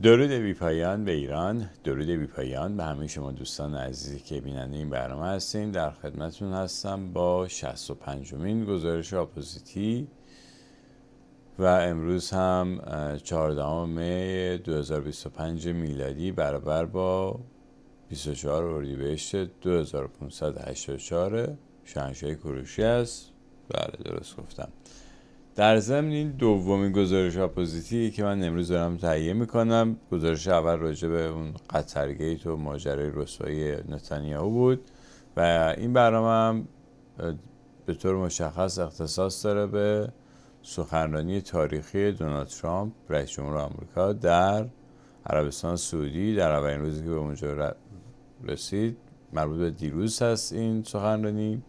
درود بی پایان به ایران، درود بی پایان به همه شما دوستان عزیزی که بیننده این برنامه هستیم. در خدمتتون هستم با 65مین گزارش آپوزیتی و امروز هم 14 می 2025 میلادی برابر با 24 اردیبهشت 2584 شاهنشاهی کوروشی است. بله درست گفتم. در ضمن این دومین گزارش اپوزیتی که من امروز دارم تهیه میکنم. گزارش اول راجع به اون قطرگیت و ماجرای رسوایی نتانیاهو بود و این برنامه هم به طور مشخص اختصاص داره به سخنرانی تاریخی دونالد ترامپ رئیس جمهور آمریکا در عربستان سعودی در اولین روزی که به اونجا رسید. مربوط به دیروز هست این سخنرانی.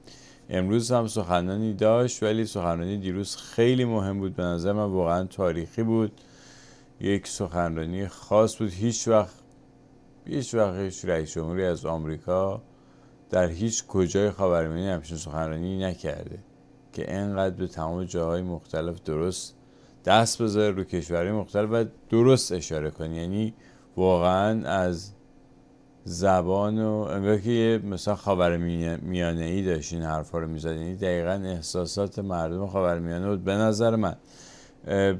امروز هم سخنرانی داشت ولی سخنرانی دیروز خیلی مهم بود، به نظر من واقعا تاریخی بود. یک سخنرانی خاص بود. هیچ وقت هیچ رئیس جمهوری از آمریکا در هیچ کجای خاورمیانه همچین سخنرانی نکرده که اینقدر به تمام جاهای مختلف درست دست بذاره رو کشورهای مختلف و درست اشاره کنه. یعنی واقعا از زبان و انگار که یه مثلا خاورمیانه ای داشت این حرفا رو میزد. یعنی دقیقا احساسات مردم خاورمیانه بود به نظر من.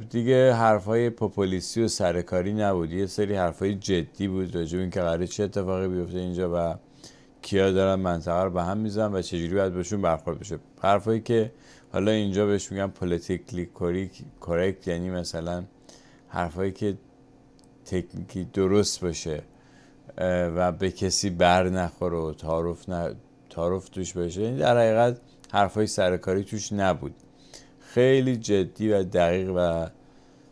دیگه حرفای پوپولیستی و سرکاری نبود، یه سری حرفای جدی بود راجع به اینکه قراره چه اتفاقی بیفته اینجا و کیا دارن منطقه رو به هم میزنن و چجوری باید بهشون برخورد بشه. حرفایی که حالا اینجا بهش میگن پولیتیکلی کورکت، یعنی مثلا حرفایی که تکنیکی درست باشه و به کسی بر نخوره و تعارف توش باشه. یعنی در حقیقت حرفای سرکاری توش نبود، خیلی جدی و دقیق و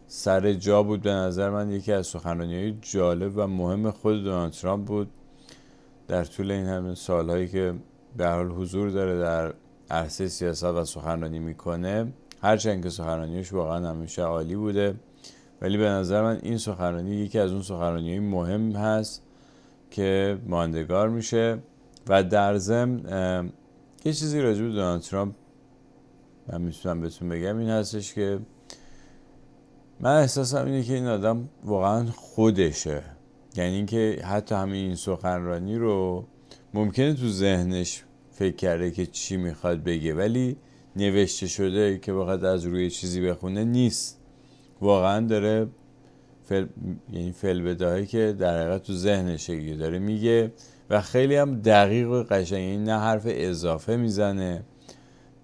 سر جا بود. به نظر من یکی از سخنرانی‌های جالب و مهم خود دونالد ترامپ بود در طول این همه سالهایی که به حال حضور داره در عرصه سیاست و سخنرانی میکنه. هرچند که سخنرانیش واقعا همیشه عالی بوده ولی به نظر من این سخنرانی یکی از اون سخنرانی‌های مهم هست که ماندگار میشه. و در ضمن یه چیزی راجع به دونالد ترامپ من میتونم بهتون بگم این هستش که من احساسم اینه که این آدم واقعا خودشه. یعنی اینکه حتی همین این سخنرانی رو ممکنه تو ذهنش فکر کرده که چی میخواد بگه ولی نوشته شده که بخواد از روی چیزی بخونه نیست. واقعا داره یعنی فعل که در حقیقت تو ذهنشه داره میگه و خیلی هم دقیق و قشنگ. یعنی نه حرف اضافه میزنه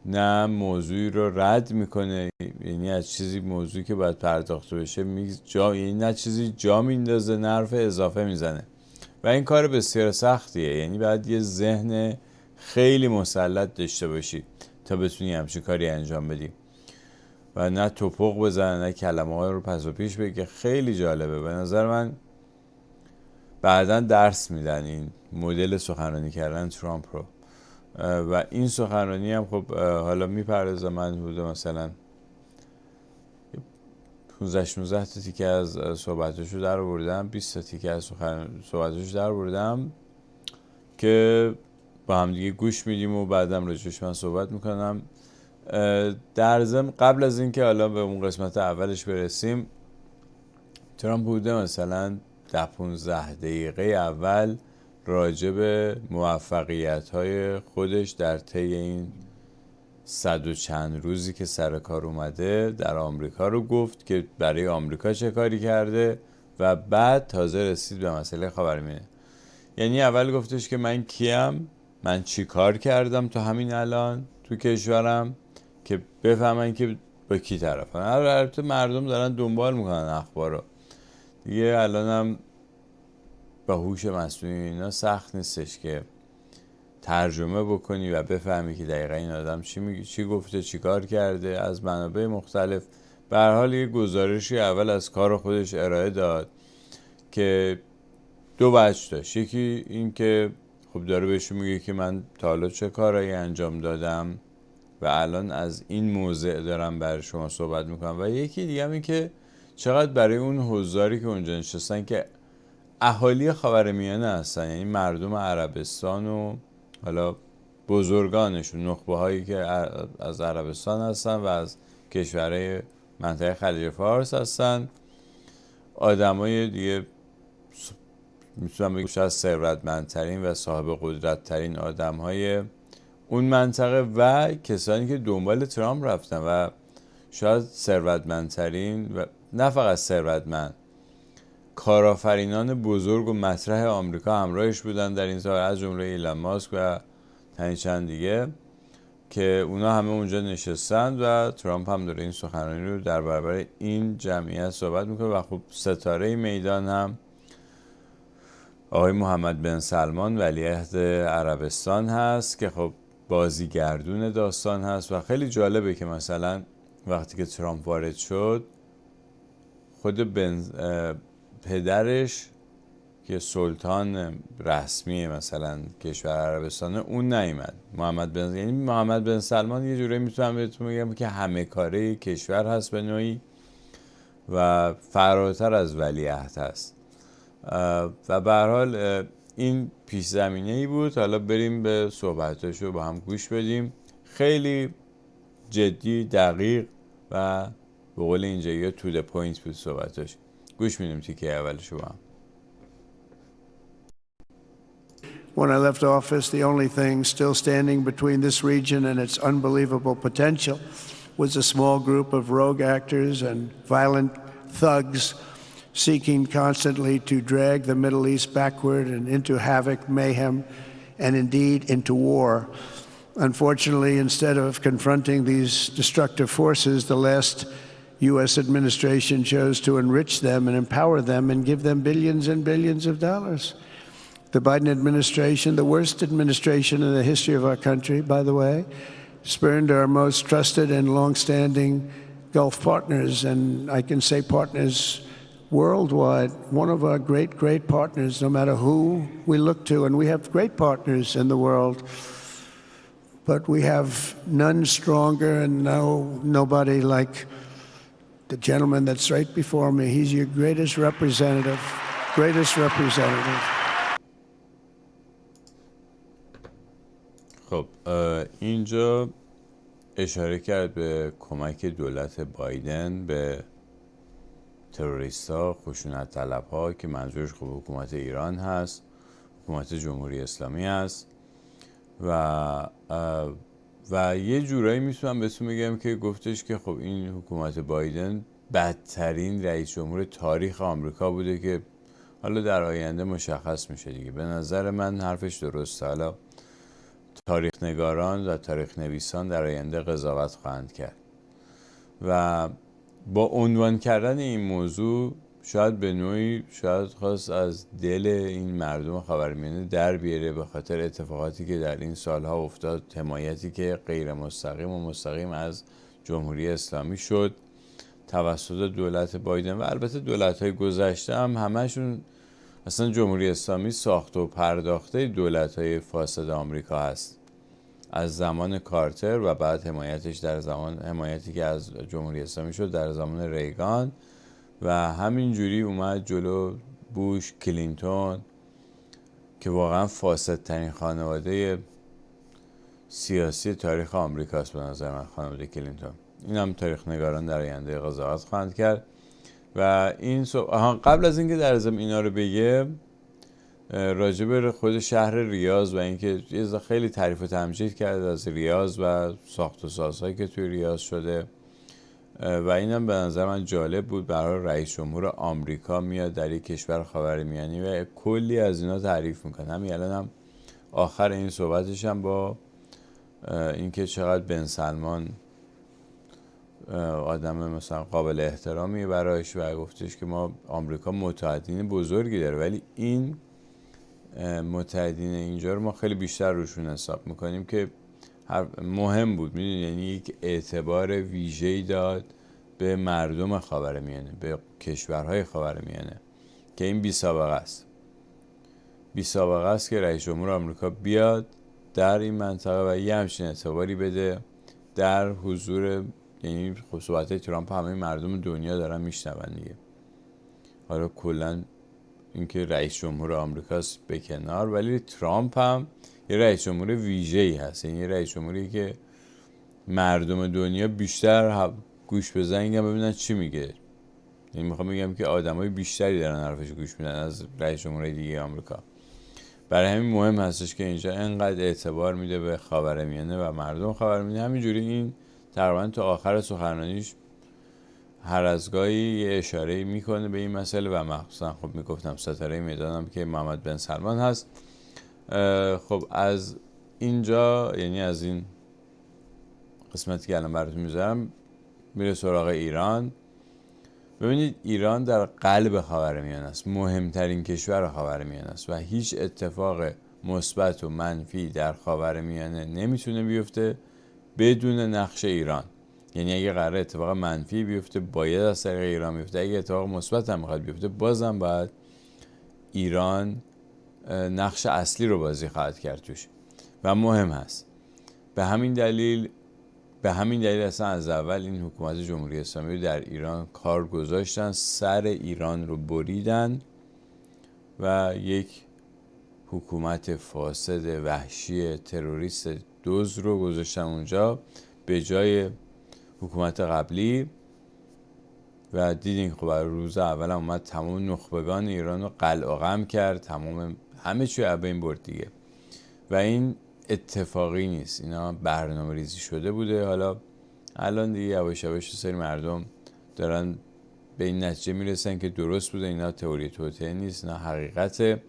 نه موضوعی رو رد میکنه، یعنی از چیزی موضوعی که باید پرداخته بشه یعنی نه چیزی جا میندازه نه حرف اضافه میزنه و این کار بسیار سختیه. یعنی باید یه ذهن خیلی مسلط داشته باشی تا بتونی همچین کاری انجام بدی و نه توپق بزنه نه کلمه های رو پس و پیش بگه. خیلی جالبه به نظر من. بعداً درس میدن این مدل سخنرانی کردن ترامپ رو و این سخنرانی هم خب حالا میپردازه. من بوده مثلا 15-16 تا تیکه از صحبتاشو در آوردم، 20 تا تیکه از صحبتاشو در آوردم که با هم دیگه گوش میدیم و بعدم راجعش من صحبت میکنم. در ضمن قبل از اینکه حالا به اون قسمت اولش برسیم، ترامپ بوده مثلا 10-15 دقیقه اول راجع به موفقیت‌های خودش در طی این 100 و چند روزی که سر کار اومده در آمریکا رو گفت که برای آمریکا چه کاری کرده و بعد تازه رسید به مسئله خاورمیانه. یعنی اول گفتش که من کیم، من چی کار کردم تا همین الان تو کشورم که بفهمن که با کی طرفن. البته مردم دارن دنبال میکنن اخبارو دیگه. الانم با هوش مصنوعی اینا سخت نیستش که ترجمه بکنی و بفهمی که دقیقا این آدم چی میگه، چی گفته، چی کار کرده از منابع مختلف. به هر حال یه گزارشی اول از کار خودش ارائه داد که دو وجه داشت. یکی این که خب داره بهشون میگه که من تا حالا چه کارایی انجام دادم و الان از این موضع دارم برای شما صحبت میکنم و یکی دیگه هم این که چقدر برای اون حضاری که اونجا نشستن که اهالی خاورمیانه هستن، یعنی مردم عربستان و حالا بزرگانشون، نخبه هایی که از عربستان هستن و از کشورهای منطقه خلیج فارس هستن، آدمای دیگه میتونم بگم شاید ثروتمندترین و صاحب قدرت ترین آدمهای اون منطقه و کسانی که دنبال ترامپ رفتن و شاید ثروتمندترین و نه فقط ثروتمند، کارآفرینان بزرگ و مطرح آمریکا همراهش بودن در این سال، از جمله ایلان ماسک و تنی چند دیگه، که اونا همه اونجا نشستند و ترامپ هم داره این سخنرانی رو در برابر این جمعیت صحبت میکنه. و خب ستاره میدان هم آقای محمد بن سلمان ولیعهد عربستان هست که خب بازیگردون داستان هست. و خیلی جالبه که مثلا وقتی که ترامپ وارد شد، خود پدرش که سلطان رسمی مثلا کشور عربستانه، اون نیامد. یعنی محمد بن سلمان یه جوری میتونم بهتون بگم که همه کاره کشور هست به نوعی و فراتر از ولیعهد هست. و به هر حال این پیش زمینه ای بود. حالا بریم به صحبتاشو با هم گوش بدیم. خیلی جدی، دقیق و به قول اینجا تو د پوینت بود صحبتاش. گوش میدیم تیکه اولشو با هم. When I left office, the only thing still standing between this region and its unbelievable potential was a small group of rogue actors and violent thugs seeking constantly to drag the Middle East backward and into havoc, mayhem, and indeed into war. Unfortunately, instead of confronting these destructive forces, the last U.S. administration chose to enrich them and empower them and give them billions and billions of dollars. The Biden administration, the worst administration in the history of our country, by the way, spurned our most trusted and long-standing Gulf partners, and I can say partners worldwide, one of our great, great partners, no matter who we look to. And we have great partners in the world, but we have none stronger and nobody like the gentleman that's right before me. He's your greatest representative, greatest representative. خب اینجا اشاره کرد به کمک دولت بایدن به تروریست‌ها، خشونت طلب‌ها، که منظورش خب حکومت ایران هست، حکومت جمهوری اسلامی هست. و یه جورایی میتونم بهتون بگم که گفتش که خب این حکومت بایدن بدترین رئیس جمهور تاریخ آمریکا بوده که حالا در آینده مشخص میشه دیگه. به نظر من حرفش درسته. حالا تاریخ نگاران و تاریخ نویسان در آینده قضاوت خواهند کرد. و با عنوان کردن این موضوع شاید به نوعی خواست از دل این مردم خاورمیانه در بیاره، به خاطر اتفاقاتی که در این سالها افتاد، حمایتی که غیر مستقیم و مستقیم از جمهوری اسلامی شد توسط دولت بایدن. و البته دولت‌های گذشته هم همشون، اصلا جمهوری اسلامی ساخته و پرداخته دولت‌های فاسد آمریکا هست، از زمان کارتر و بعد حمایتی که از جمهوری اسلامی شد در زمان ریگان و همینجوری اومد جلو بوش، کلینتون، که واقعا فاسدترین خانواده سیاسی تاریخ آمریکاست به نظر من، خانواده کلینتون. این هم تاریخ نگاران در آینده قضاوت خواهند کرد. و این قبل از اینکه در ضمن اینا رو بگه، راجع به خود شهر ریاض و اینکه خیلی تعریف و تمجید کرد از ریاض و ساخت و سازهایی که توی ریاض شده. و اینم به نظر من جالب بود. برای رئیس جمهور آمریکا میاد در یک کشور خاورمیانه و کلی از اینا تعریف میکنه. همین الان هم آخر این صحبتش هم با اینکه چقدر بن سلمان آدم مثلا قابل احترامی برایش و گفتش که ما آمریکا متحدین بزرگی داره، ولی این متحدین اینجا رو ما خیلی بیشتر روشون حساب میکنیم، که مهم بود. میدونی یعنی یک اعتبار ویژه‌ای داد به مردم خاورمیانه، به کشورهای خاورمیانه، که این بی سابقه است که رئیس جمهور آمریکا بیاد در این منطقه و یه همچین اعتباری بده در حضور، یعنی صحبت‌های ترامپ همه مردم دنیا دارن میشنون دیگه. حالا کلا اینکه رئیس جمهور آمریکاست به کنار، ولی ترامپ هم یه رئیس جمهور ویژه‌ای هست. یعنی یه رئیس جمهوری که مردم دنیا بیشتر گوش بزنن ببینن چی میگه، یعنی میخوام بگم که آدمای بیشتری دارن حرفش گوش میدن از رئیس جمهور دیگه آمریکا. برای همین مهم هستش که اینجا انقدر اعتبار میده به خاورمیانه و مردم خاورمیانه. همینجوری این تقریبا تا آخر سخنرانیش هر از گاهی یه اشاره میکنه به این مسئله و مخصوصا خب میگفتم ستاره میدانم که محمد بن سلمان هست. خب از اینجا، یعنی از این قسمتی که الان براتون میذارم، میره سراغ ایران. ببینید ایران در قلب خاورمیانه است، مهمترین کشور خاورمیانه است و هیچ اتفاق مثبت و منفی در خاورمیانه نمیتونه بیفته بدون نقش ایران. یعنی اگه قرار اتفاق منفی بیفته باید از طریق ایران بیفته، اگه اتفاق مثبت هم میخواد بیفته بازم باید ایران نقش اصلی رو بازی خواهد کرد توش و مهم هست. به همین دلیل اصلا از اول این حکومت جمهوری اسلامی رو در ایران کار گذاشتن، سر ایران رو بریدن و یک حکومت فاسد وحشی تروریست دزد رو گذاشتن اونجا به جای حکومت قبلی. و دیدین خب روز اول اومد تمام نخبگان ایران رو قلع و قم کرد، همه چی از بین برد دیگه. و این اتفاقی نیست، اینا برنامه ریزی شده بوده. حالا الان دیگه یواش یواش سری مردم دارن به این نتیجه میرسن که درست بوده، اینا تئوری توطئه نیست، اینا حقیقته.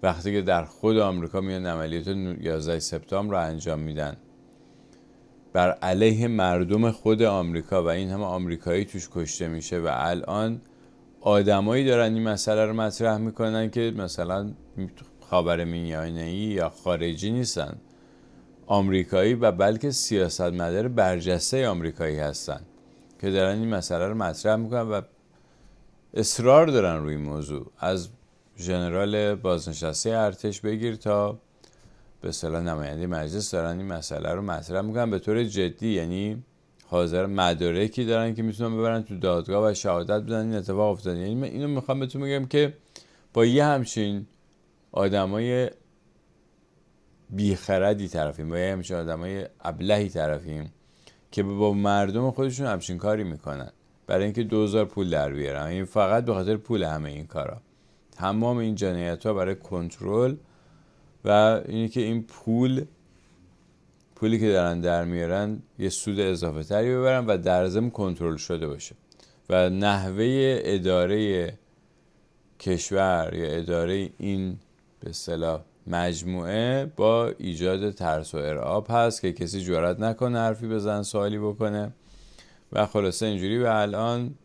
وقتی که در خود آمریکا میان عملیات 11 سپتامبر رو انجام میدن بر علیه مردم خود آمریکا و این همه آمریکایی توش کشته میشه و الان آدمایی دارن این مسئله رو مطرح میکنن که مثلا خاورمیانه‌ای یا خارجی نیستن، آمریکایی و بلکه سیاستمدار برجسته آمریکایی هستن که دارن این مسئله رو مطرح میکنن و اصرار دارن روی موضوع. از ژنرال بازنشسته ارتش بگیر تا به اصطلاح نماینده مجلس دارن این مسئله رو مطرح میکنن به طور جدی. یعنی حاضر مدارکی دارن که میتونن ببرن تو دادگاه و شهادت بدن این اتفاق افتاده. یعنی من اینو میخوام بهتون بگم که با یه همچین آدمای بیخردی طرفیم، با یه همچین آدمای ابلهی طرفیم که با مردم خودشون همچین کاری میکنن برای اینکه 2000 پول در بیارن. این فقط به خاطر پول همه این کارا، تمام این جنایت‌ها برای کنترل و اینی که این پولی که دارن در میارن یه سود اضافه تری ببرن و در ضمن کنترل شده باشه. و نحوه اداره کشور یا اداره این به اصطلاح مجموعه با ایجاد ترس و ارعاب هست که کسی جرئت نکنه حرفی بزنه، سوالی بکنه و خلاصه اینجوری. و الان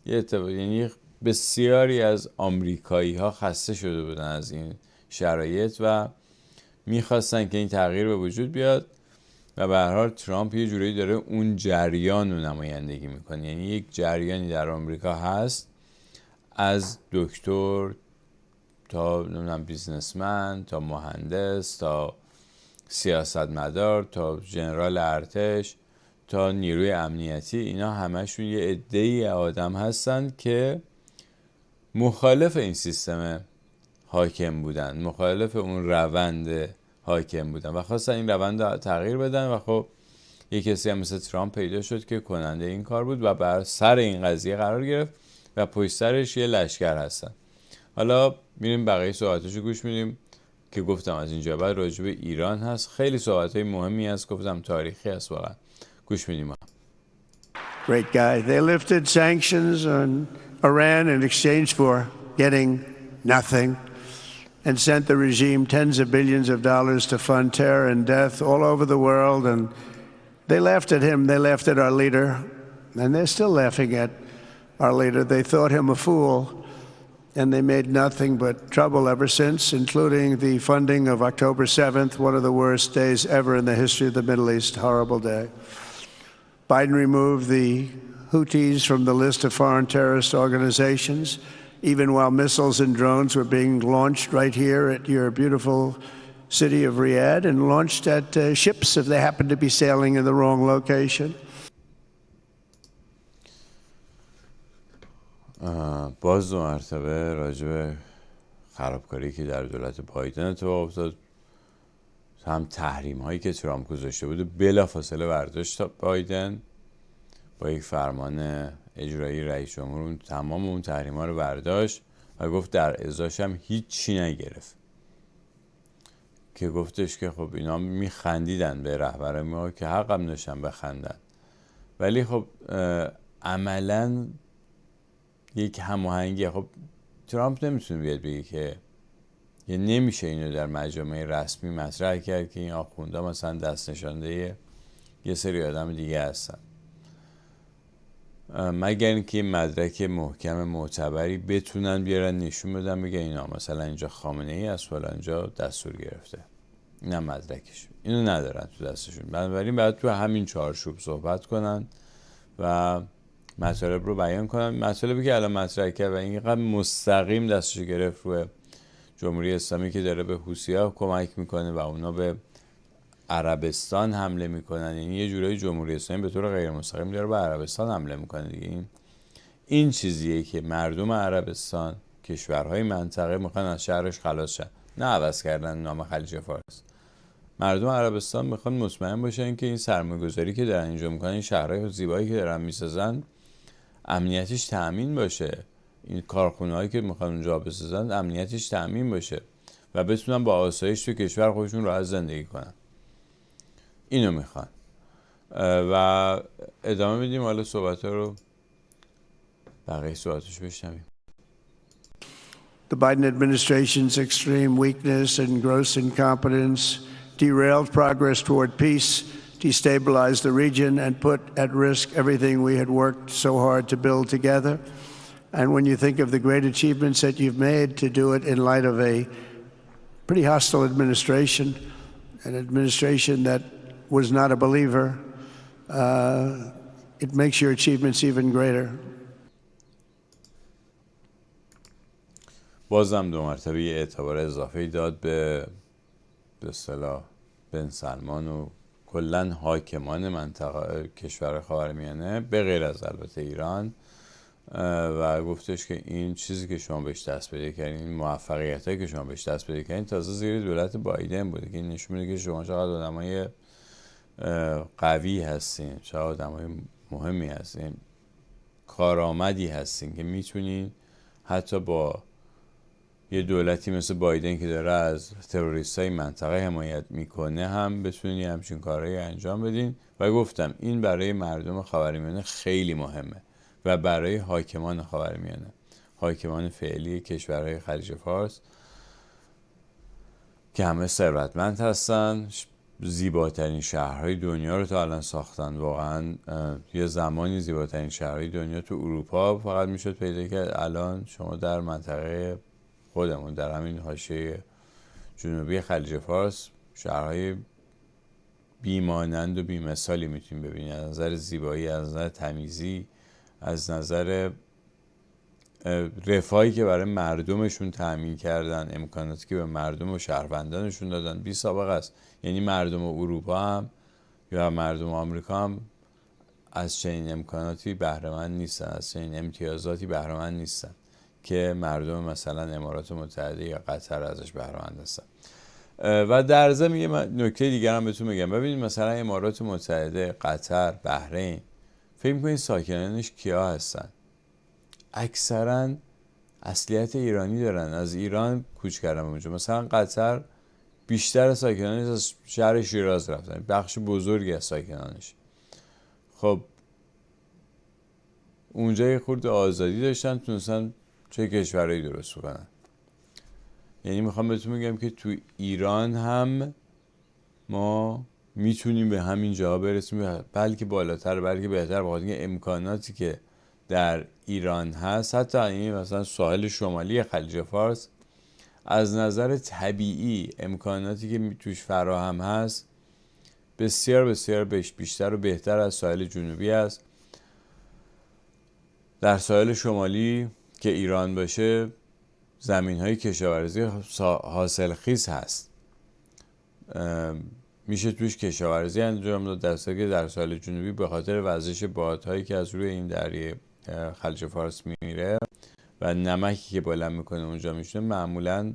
یعنی بسیاری از آمریکایی ها خسته شده بودن از این شرایط و میخواستن که این تغییر به وجود بیاد و به هر حال ترامپ یه جوری داره اون جریان رو نمایندگی میکنه. یعنی یک جریانی در آمریکا هست، از دکتر تا نمیدونم بیزنسمن تا مهندس تا سیاستمدار تا ژنرال ارتش تا نیروی امنیتی، اینا همشون یه عده‌ای آدم هستن که مخالف این سیستم حاکم بودن، مخالف اون روند حاکم بودن و خواستن این روند رو تغییر بدن. و خب یک کسی هم مثل ترامپ پیدا شد که کننده این کار بود و بر سر این قضیه قرار گرفت و پشت سرش یه لشکر هستن. حالا میریم بقیه صحبتاشو گوش میدیم که گفتم از اینجا بعد راجع به ایران هست، خیلی صحبتای مهمی هست، گفتم تاریخی هست واقعا. گوش میدیم. Great guy. They lifted sanctions on Iran in exchange for getting nothing and sent the regime tens of billions of dollars to fund terror and death all over the world. And they laughed at him. They laughed at our leader. And they're still laughing at our leader. They thought him a fool. And they made nothing but trouble ever since, including the funding of October 7th, one of the worst days ever in the history of the Middle East. Horrible day. Biden removed the Houthis from the list of foreign terrorist organizations, even while missiles and drones were being launched right here at your beautiful city of Riyadh and launched at ships if they happened to be sailing in the wrong location. باز دو مرتبه راجع به خرابکاری که در دولت بایدن اتفاق افتاد، هم تحریم هایی که ترامپ گذاشته بود بلافاصله برداشت بایدن با یک فرمان اجرایی رئیس جمهور تمام اون تحریما رو برداشت و گفت در ازاش هم هیچی نگرفت، که گفتش که خب اینا میخندیدن به رهبر ما که حقم داشتن بخندن، ولی خب عملا یک هماهنگی، خب ترامپ نمیتونه بیاد بگه که یه نمیشه اینو در مجامع رسمی مطرح کرد که این آخوندا مثلا دست نشانده یه سری آدم دیگه هستن، مگر اینکه مدرک محکم معتبری بتونن بیارن نشون بدن بگه اینا مثلا اینجا خامنه ای از فلان جا دستور گرفته، اینم مدرکش، اینو ندارن تو دستشون. بنابراین باید تو همین چارچوب صحبت کنن و مطالب رو بیان کنن. مطالبی که الان مطرح کرد و اینقدر مستقیم دستش گرفت روی جمهوری اسلامی که داره به حوثی‌ها کمک میکنه و اونا به عربستان حمله میکنن، یعنی یه جورایی جمهوری اسلامی به طور غیر مستقیم داره به عربستان حمله میکنه دیگه. این چیزیه که مردم عربستان، کشورهای منطقه میخوان از شهرش خلاص شن، نه عوض کردن نام خلیج فارس. مردم عربستان میخوان مطمئن باشن که این سرمایه‌گذاری که دارن اینجا میکنن، این شهرهای زیبایی که دارن میسازن، امنیتش تأمین باشه، این کارخونه‌هایی که میخوان اونجا بسازن امنیتش تأمین باشه و بتونن با آسایش تو کشور خودشون راحت زندگی کنن. اینو میخوان و ادامه بدیم حالا صحبت‌ها رو، بقیه صحبتش بشنویم. The Biden administration's extreme weakness and gross incompetence derailed progress toward peace, destabilized the region, and put at risk everything we had worked so hard to build together. And when you think of the great achievements that you've made, to do it in light of a pretty hostile administration, an administration that was not a believer, it makes your achievements even greater. بازم دو مرتبه یه اعتبار اضافه‌ای داد به اصطلاح بن سلمان و کلاً حاکمان منطقه کشور خاورمیانه به غیر از البته ایران، و گفتش که این چیزی که شما بهش دست پیدا کردین، این موفقیتایی که شما بهش دست پیدا کردین تازه زیر دولت بایدن بوده، که این نشون میده که شما چقدر آدمای قوی هستین، چقدر آدمای مهمی هستین، کارآمدی هستین که میتونین حتی با یه دولتی مثل بایدن که داره از تروریستای منطقه حمایت میکنه هم بتونین همچین کارهایی انجام بدین. و گفتم این برای مردم خاورمیانه خیلی مهمه و برای حاکمان خاورمیانه، حاکمان فعلی کشورهای خلیج فارس که همه ثروتمند هستن، زیباترین شهرهای دنیا رو تا الان ساختن. واقعا یه زمانی زیباترین شهرهای دنیا تو اروپا فقط میشد پیدا کرد، الان شما در منطقه خودمون در همین حاشیه جنوبی خلیج فارس شهرهای بیمانند و بیمثالی میتونیم ببینید، از نظر زیبایی، از نظر تمیزی، از نظر رفاهی که برای مردمشون تأمین کردن، امکاناتی که به مردم و شهروندانشون دادن بی سابقه است. یعنی مردم اروپا هم یا مردم آمریکا هم از چنین امکاناتی بهره مند نیستن، از چنین امتیازاتی بهره مند نیستن که مردم مثلا امارات متحده یا قطر ازش بهره مند هستن. و در ضمن یه نکته دیگر هم بهتون بگم، ببینید مثلا امارات متحده، قطر، بحرین، فکر می‌کنید ساکنانش کیا هستن؟ اکثرا اصلیت ایرانی دارن، از ایران کوچ کردن اونجا. مثلا قطر بیشتر ساکنانش از شهر شیراز رفتن، بخش بزرگی از ساکنانش. خب اونجا یه خورده آزادی داشتن، تونستن چه کشورهایی درست بکنن. یعنی میخوام بهتون بگم که تو ایران هم ما میتونیم به همین جا برسیم، بلکه بالاتر، بلکه بهتر، بخاطر اینکه امکاناتی که در ایران هست، حتی این مثلا ساحل شمالی خلیج فارس، از نظر طبیعی امکاناتی که توش فراهم هست بسیار بسیار بیشتر و بهتر از ساحل جنوبی است. در ساحل شمالی که ایران باشه زمین‌های کشاورزی حاصلخیز هست، میشه توش کشاورزی انجام داد، در صورتی که در ساحل جنوبی به خاطر وزش بادهایی که از روی این دریای خلیج فارس میره و نمکی که بلند میکنه اونجا میشونه، معمولا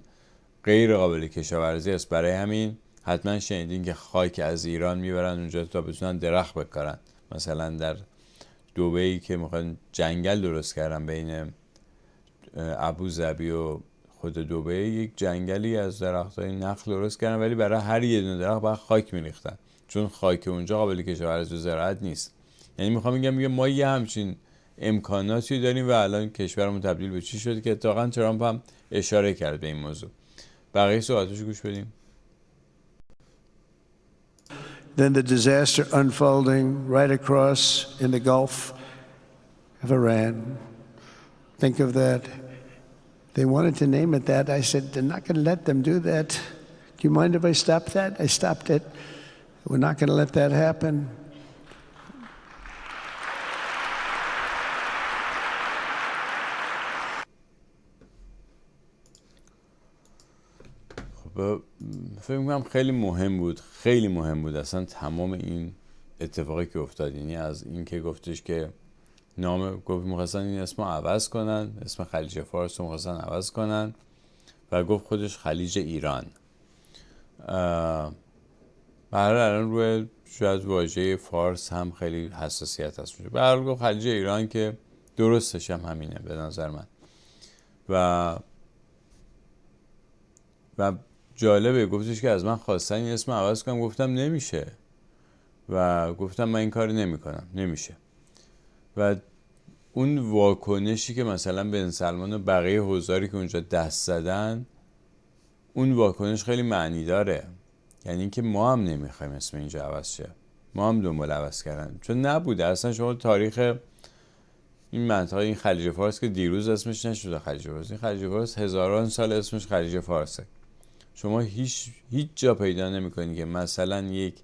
غیر قابل کشاورزی است. برای همین حتما شنیدین که خاک از ایران میبرن اونجا تا بتونن درخت بکارن. مثلا در دبی که میخوان جنگل درست کردن بین ابوظبی و خود دبی، یک جنگلی از درختای نخل درست کردن، ولی برای هر یه دونه درخت باید خاک میریختن، چون خاک اونجا قابل کشاورزی و زراعت نیست. یعنی میخوام میگم ما یه همچین امکاناتی داریم و الان کشورمون تبدیل به چی شده که اتفاقا ترامپ هم اشاره کرد به این موضوع. بقیه صحبتاشو گوش بدیم. Then the disaster unfolding right across in the Gulf of Iran. Think of that. They wanted to name it that. I said, they're not going to let them do that. Do you mind if I stop that? I stopped it. We're not going to let that happen. فکر میکنم خیلی مهم بود اصلا تمام این اتفاقی که افتاد. یعنی از این که گفتش که گفت میخواستن این اسم عوض کنن، اسم خلیج فارس رو میخواستن عوض کنن و گفت خودش خلیج ایران. برای الان روی شاید واژه فارس هم خیلی حساسیت هست میشه. برای گفت خلیج ایران که درستش هم همینه به نظر من. و جالبه گفتش که از من خواستن این اسم عوض کنم، گفتم نمیشه و گفتم من این کار نمیکنم، نمیشه. و اون واکنشی که مثلا بن سلمان و بقیه حضاری که اونجا دست زدن، اون واکنش خیلی معنی داره. یعنی اینکه ما هم نمیخوایم اسم اینجا عوض شه، ما هم دنبال عوض کردن، چون نبوده اصلا. شما تاریخ این منطقه، این خلیج فارس که دیروز اسمش نشده خلیج فارس، این خلیج فارس هزاران سال اسمش خلیج فارسه. شما هیچ جا پیدا نمی‌کنید که مثلا یک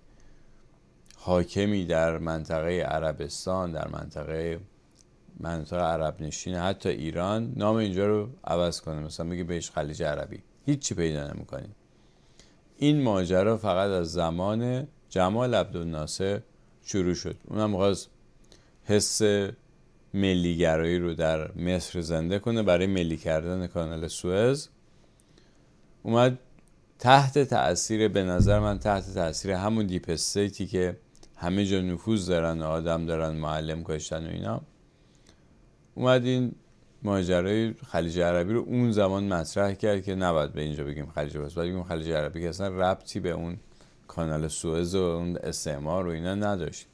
حاکمی در منطقه عربستان، در منطقه عرب نشین، حتی ایران، نام اینجا رو عوض کنه، مثلا بگه بهش خلیج عربی. هیچی پیدا نمی‌کنید. این ماجرا فقط از زمان جمال عبدالناصر شروع شد. اونم می‌خواست حس ملیگرایی رو در مصر زنده کنه. برای ملی کردن کانال سوئز اومد تحت تأثیر، به نظر من تحت تأثیر همون دیپ استیتی که همه جا نفوذ دارن، آدم دارن، معلم کشتن و اینا، اومد این ماجرای خلیج عربی رو اون زمان مطرح کرد که نباید به اینجا بگیم خلیج فارس، باید بگیم خلیج عربی، که اصلا ربطی به اون کانال سوئز و اون استعمار و اینا نداشت.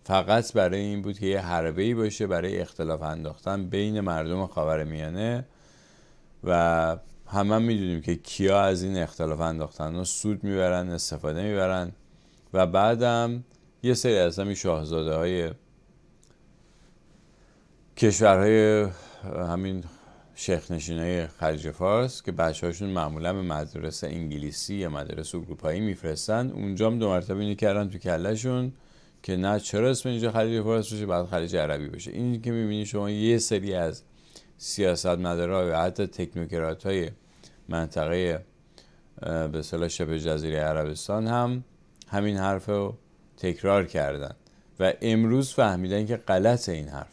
فقط برای این بود که یه حربه‌ای باشه برای اختلاف انداختن بین مردم خاورمیانه. و همه میدونیم که کیا از این اختلاف انداختن ها سود میبرن، استفاده میبرن. و بعدم یه سری از همین شاهزاده های کشورهای همین شیخ نشینای خلیج فارس که بچه هاشون معمولا به مدرسه انگلیسی یا مدرسه اروپایی میفرستن، اونجا هم 2 مرتبه اینو کردن تو کلشون که نه چرا اسم اینجا خلیج فارس باشه بعد خلیج عربی باشه. این که میبینی شما یه سری از سیاستمدارا و حتی تکنوکرات‌های منطقه به اصطلاح شبه جزیره عربستان هم همین حرف رو تکرار کردن و امروز فهمیدن که غلط این حرف.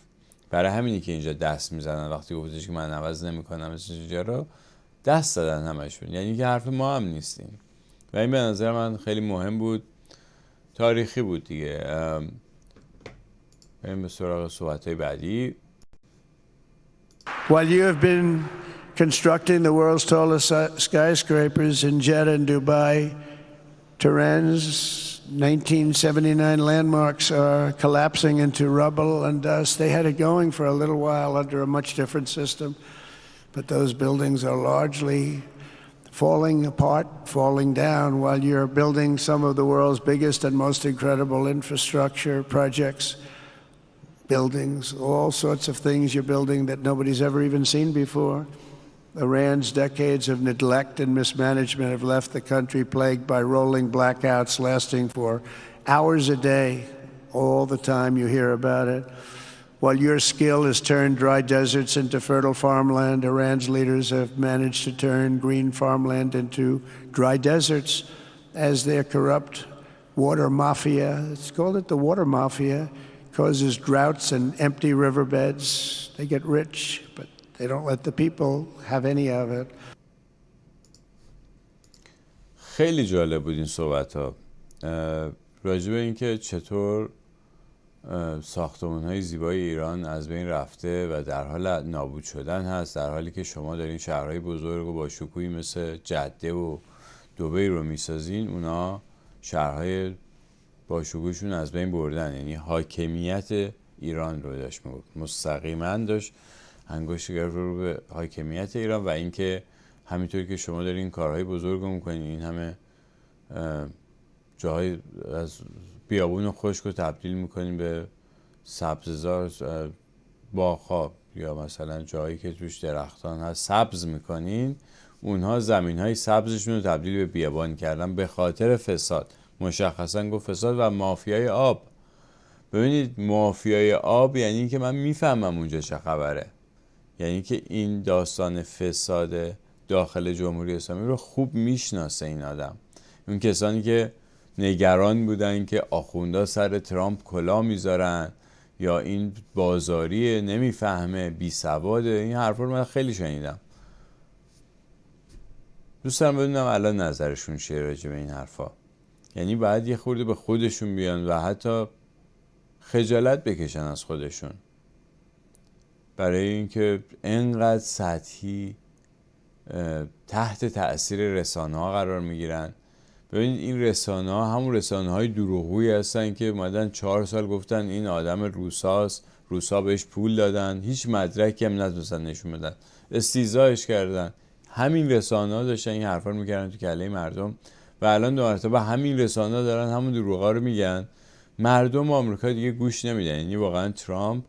برای همینی که اینجا دست میزنن وقتی گفتش که من عوض نمی‌کنم اینجا رو، دست دادن همشون، یعنی که حرف ما هم نیستیم. و این به نظر من خیلی مهم بود، تاریخی بود دیگه. بریم به سراغ صحبت‌های بعدی. While you have been constructing the world's tallest skyscrapers in Jeddah and Dubai, Tehran's 1979 landmarks are collapsing into rubble and dust. They had it going for a little while under a much different system, but those buildings are largely falling apart, falling down, while you're building some of the world's biggest and most incredible infrastructure projects. Buildings, all sorts of things you're building that nobody's ever even seen before. Iran's decades of neglect and mismanagement have left the country plagued by rolling blackouts lasting for hours a day. All the time you hear about it. While your skill has turned dry deserts into fertile farmland, Iran's leaders have managed to turn green farmland into dry deserts as their corrupt water mafia, it's called it the water mafia, causes droughts and empty riverbeds. They get rich, but they don't let the people have any of it. خیلی جالب بود این صحبت ها راجع به این که چطور ساختمان‌های زیبای ایران از بین رفته و در حال نابود شدن هست، در حالی که شما دارین شهرهای بزرگ و با شکوهی مثل جده و دبی رو میسازین، اونا شهرهای با شکوهشون از بین بردن. یعنی حاکمیت ایران رو داشت میگفت، مستقیما داشت انگشت گرفت رو به حاکمیت ایران و اینکه همینطوری که شما دارین کارهای بزرگ رو میکنین، این همه جاهای از بیابون خشک رو تبدیل میکنین به سبززار، باغ‌ها یا مثلا جایی که توش درختان هست سبز میکنین، اونها زمین‌های سبزشون رو تبدیل به بیابان کردن به خاطر فساد. مشخصا گفت فساد و مافیای آب. ببینید مافیای آب یعنی که من میفهمم اونجا چه خبره، یعنی که این داستان فساد داخل جمهوری اسلامی رو خوب میشناسه این آدم. اون کسانی که نگران بودن که آخوندا سر ترامپ کلا میذارن یا این بازاریه، نمیفهمه، بی سواده، این حرفا رو من خیلی شنیدم. دوست دارم بدونم الان نظرشون چیه راجع به این حرفا. یعنی باید یه خورده به خودشون بیان و حتی خجالت بکشن از خودشون برای اینکه انقدر سطحی تحت تأثیر رسانه ها قرار میگیرن. ببینید این رسانه ها همون رسانه های دروغگویی هستن که اومدن 4 سال گفتن این آدم روساست، روسا بهش پول دادن، هیچ مدرکی هم نتونستن نشون بدن، استیزایش کردن. همین رسانه ها داشتن این حرفا رو میکردن تو کله مردم و الان دو مرتبه همین رسانه ها دارن همون دروغا رو میگن. مردم آمریکا دیگه گوش نمیدن. یعنی واقعا ترامپ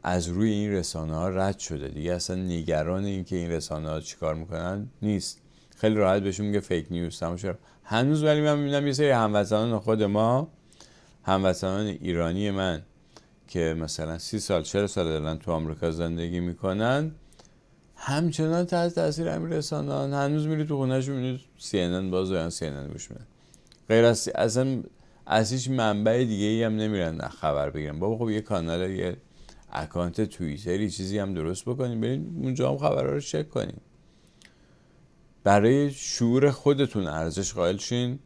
از روی این رسانه ها رد شده دیگه، اصلا نگران این که این رسانه ها چیکار میکنن نیست. خیلی راحت بهشون میگه فیک نیوز تمام شد. هنوز ولی من میبینم یه سری هموطنان خود ما، هموطنان ایرانی من که مثلا 30 سال 40 سال دارن تو آمریکا زندگی میکنن، همچنان تحت تاثیر همین رسانه ها. هنوز میری تو خونه‌شون میبینی CNN باز دارن CNN گوش میدن، غیر از اصلا از هیچ منبع دیگه ای هم نمیرن خبر بگیرن. بابا خب یه کانال، یه اکانت توییتری چیزی هم درست بکنین، برین اونجا هم خبرها رو چک کنین. برای شعور خودتون ارزش قائل شین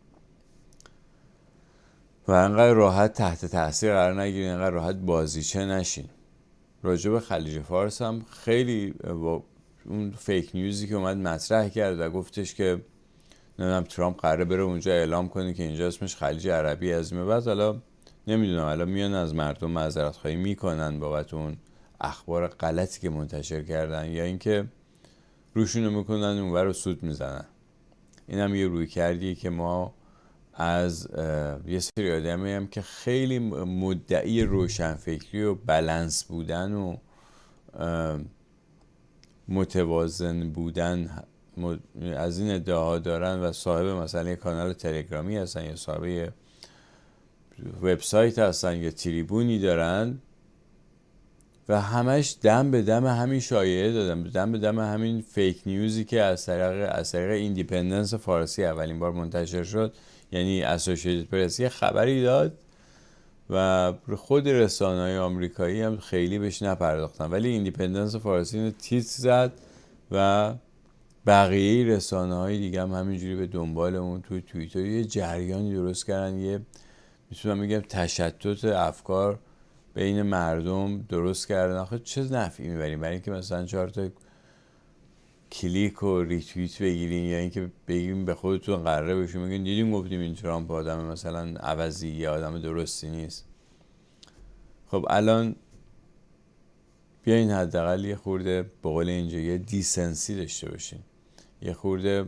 و انقدر راحت تحت تاثیر قرار نگیرین، انقدر راحت بازیچه نشین. راجع به خلیج فارس هم خیلی با اون فیک نیوزی که اومد مطرح کرد و گفتش که نمیدونم ترامپ قراره بره اونجا اعلام کنه که اینجا اسمش خلیج عربی، از این بعد حالا نمیدونم، الان میان از مردم معذرت خواهی میکنن بابت اون اخبار غلطی که منتشر کردن یا اینکه روشونو میکنن اونور رو سود میزنن. این هم یه روی کردیه که ما از یه سری آدمی هم که خیلی مدعی روشنفکری و بالانس بودن و متوازن بودن از این ادعاها دارن و صاحب مثلا یه کانال تلگرامی هستن یا صاحب وبسایت هستن یا تریبونی دارن و همش دم به دم همین شایعه دادن، دم به دم همین فیک نیوزی که از طریق ایندیپندنس فارسی اولین بار منتشر شد. یعنی اسوسییتد پرس یه خبری داد و خود رسانه‌های آمریکایی هم خیلی بهش نپرداختن، ولی ایندیپندنس فارسی اینو تیتر زد و بقیه رسانه‌های دیگه هم همینجوری به دنبال اون توی توییتر یه جریانی درست کردن، یه میتونم بگم تشتت افکار بین مردم درست کردن. آخه چه نفعی میبریم برای اینکه مثلا 4 تا کلیک و ریتوییت بگیرین یا اینکه بگیم به خودتون قراره بشین میگین دیدین گفتیم این ترامپ آدم مثلا عوضی یا آدم درستی نیست. خب الان بیاین حداقل یه خورده به قول اینجا یه دیسنسی داشته باشین، یه خورده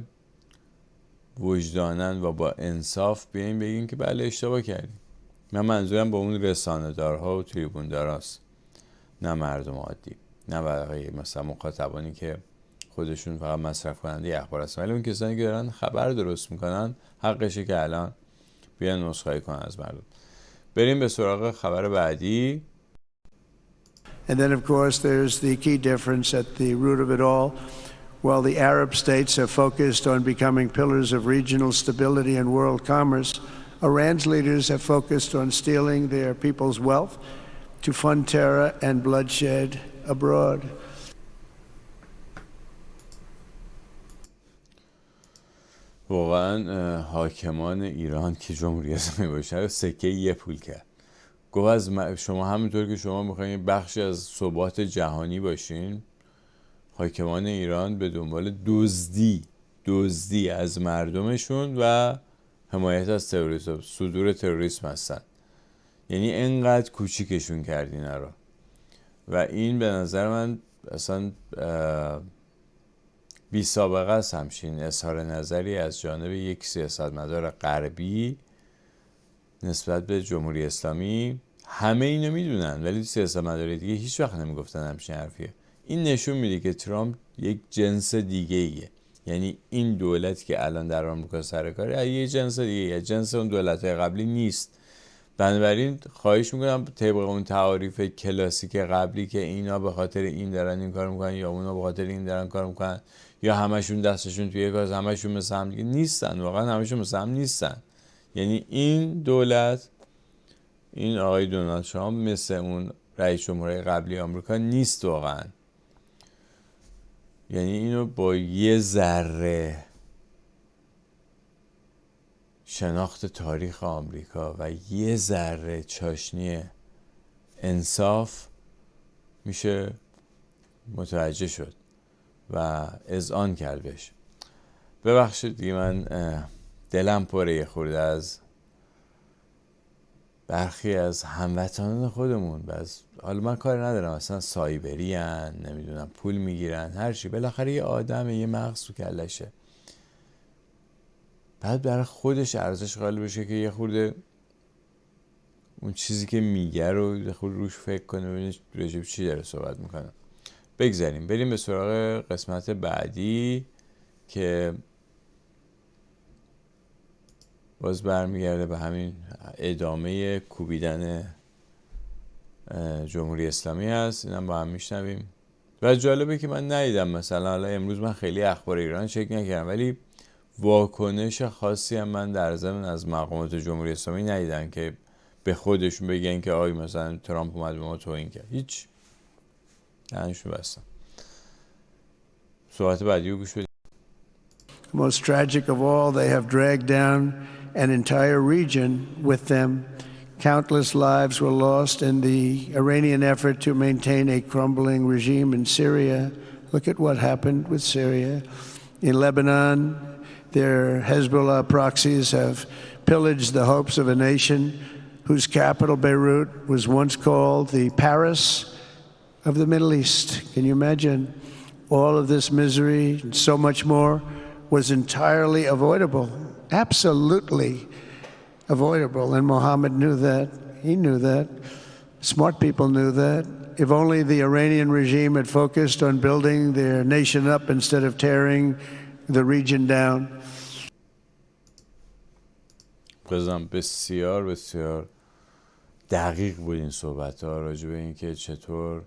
وجدانن و با انصاف بیاین بگین که بله اشتباه کردیم. من منظورم با اون رسانه دارها و تریبون داراست، نه مردم عادی، نه بقیه مثلا مخاطبانی که خودشون فقط مصرف کننده اخبار هستن. ولی اون کسانی که دارن خبر درست میکنن حقشه که الان بیان عذرخواهی کنن از مردم. بریم به سراغ خبر بعدی. And then, of course, there's the key difference at the root of it all. While the Arab states are focused on becoming pillars of regional stability and world commerce, Iran's leaders have focused on stealing their people's wealth to fund terror and bloodshed abroad. واقعا حاکمان ایران که جمهوری اسلامی باشه سکه یه پول کرد. گفت شما همونطور که شما میخواین بخشی از ثبات جهانی باشین، حاکمان ایران به دنبال دزدی از مردمشون و حمایت از تروریسم، صدور تروریسم هستن. یعنی انقدر کوچیکشون کردین رو. و این به نظر من اصلا بی سابقه است همچین اظهار نظری از جانب یک سیاستمدار غربی نسبت به جمهوری اسلامی. همه اینو میدونن ولی سیاستمدار دیگه هیچ وقت نمیگفتن همچین حرفیه. این نشون میده که ترامپ یک جنس دیگه ایه. یعنی این دولتی که الان در آمریکا سر کاره یه جنس دیگه ایه، جنس اون دولت‌های قبلی نیست. بنابراین خواهش میکنم طبق اون تعاریف کلاسیک قبلی که اینا به خاطر این دارن این کار میکنن یا اونا به خاطر این دارن کار میکنن یا همشون دستشون توی کار، همشون مثل هم دیگه نیستن، واقعا همشون مثل هم نیستن. یعنی این دولت، این آقای دونالد ترامپ مثل اون رئیس جمهورهای قبلی آمریکا نیست واقعا. یعنی اینو با یه ذره شناخت تاریخ آمریکا و یه ذره چاشنی انصاف میشه متوجه شد و اذعان کرد بهش. ببخشید دیگه من دلم پره یه خورده از برخی از هموطنان خودمون. حالا من کار ندارم اصلا سایبری هن، نمیدونم پول میگیرن، هر چی، بالاخره یه آدمه، یه مغز تو کلشه، بعد برای خودش ارزش قائل بشه که یه خورده اون چیزی که میگه رو یه خورده روش فکر کنه، ببینه راجع به چی داره صحبت میکنه. بگذاریم بریم به سراغ قسمت بعدی که باز برمیگرده به همین ادامه کوبیدن جمهوری اسلامی هست. اینم با هم میشنویم. و جالبه که من ندیدم مثلا حالا امروز من خیلی اخبار ایران چک نکردم ولی واکنش خاصی هم من در ضمن از مقامات جمهوری اسلامی ندیدم که به خودشون بگن که آی مثلا ترامپ اومد به ما توهین کرد. هیچ، دهنشون بستم. صحبت بعدی رو گوش بدیم. Most tragic of all, they have dragged down an entire region with them. Countless lives were lost in the Iranian effort to maintain a crumbling regime in Syria. Look at what happened with Syria. In Lebanon, their Hezbollah proxies have pillaged the hopes of a nation whose capital, Beirut, was once called the Paris of the Middle East. Can you imagine? All of this misery and so much more was entirely avoidable, absolutely avoidable. And Mohammed knew that. He knew that. Smart people knew that. If only the Iranian regime had focused on building their nation up instead of tearing the region down. بسیار بسیار دقیق بود این صحبت ها راجع به این که چطور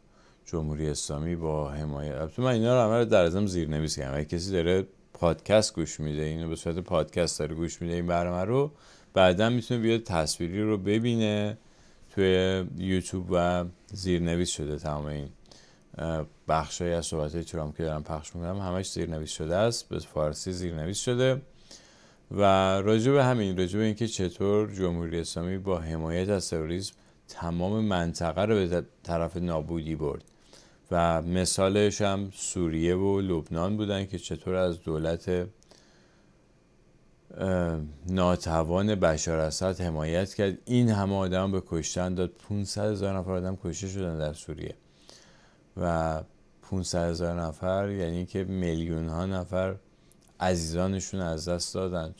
جمهوری اسلامی با حمایت. البته من اینا رو همه رو در ازم زیرنویس کردم. اگه کسی داره پادکست گوش میده، اینو به صورت پادکست داره گوش میده این برنامه رو، بعدا میتونه بیاد تصویری رو ببینه توی یوتیوب و زیرنویس شده. تمام این بخشای از صحبت‌های ترامپ که دارم پخش میکنم همش زیرنویس شده است، به فارسی زیرنویس شده. و راجع به اینکه چطور جمهوری اسلامی با حمایت از تروریسم تمام منطقه رو به طرف نابودی برد و مثالش هم سوریه و لبنان بودن که چطور از دولت ناتوان بشار اسد حمایت کرد. این همه آدم به کشتن داد. 500,000 نفر آدم کشته شدن در سوریه و 500,000 نفر یعنی که میلیون ها نفر عزیزانشون از دست دادن.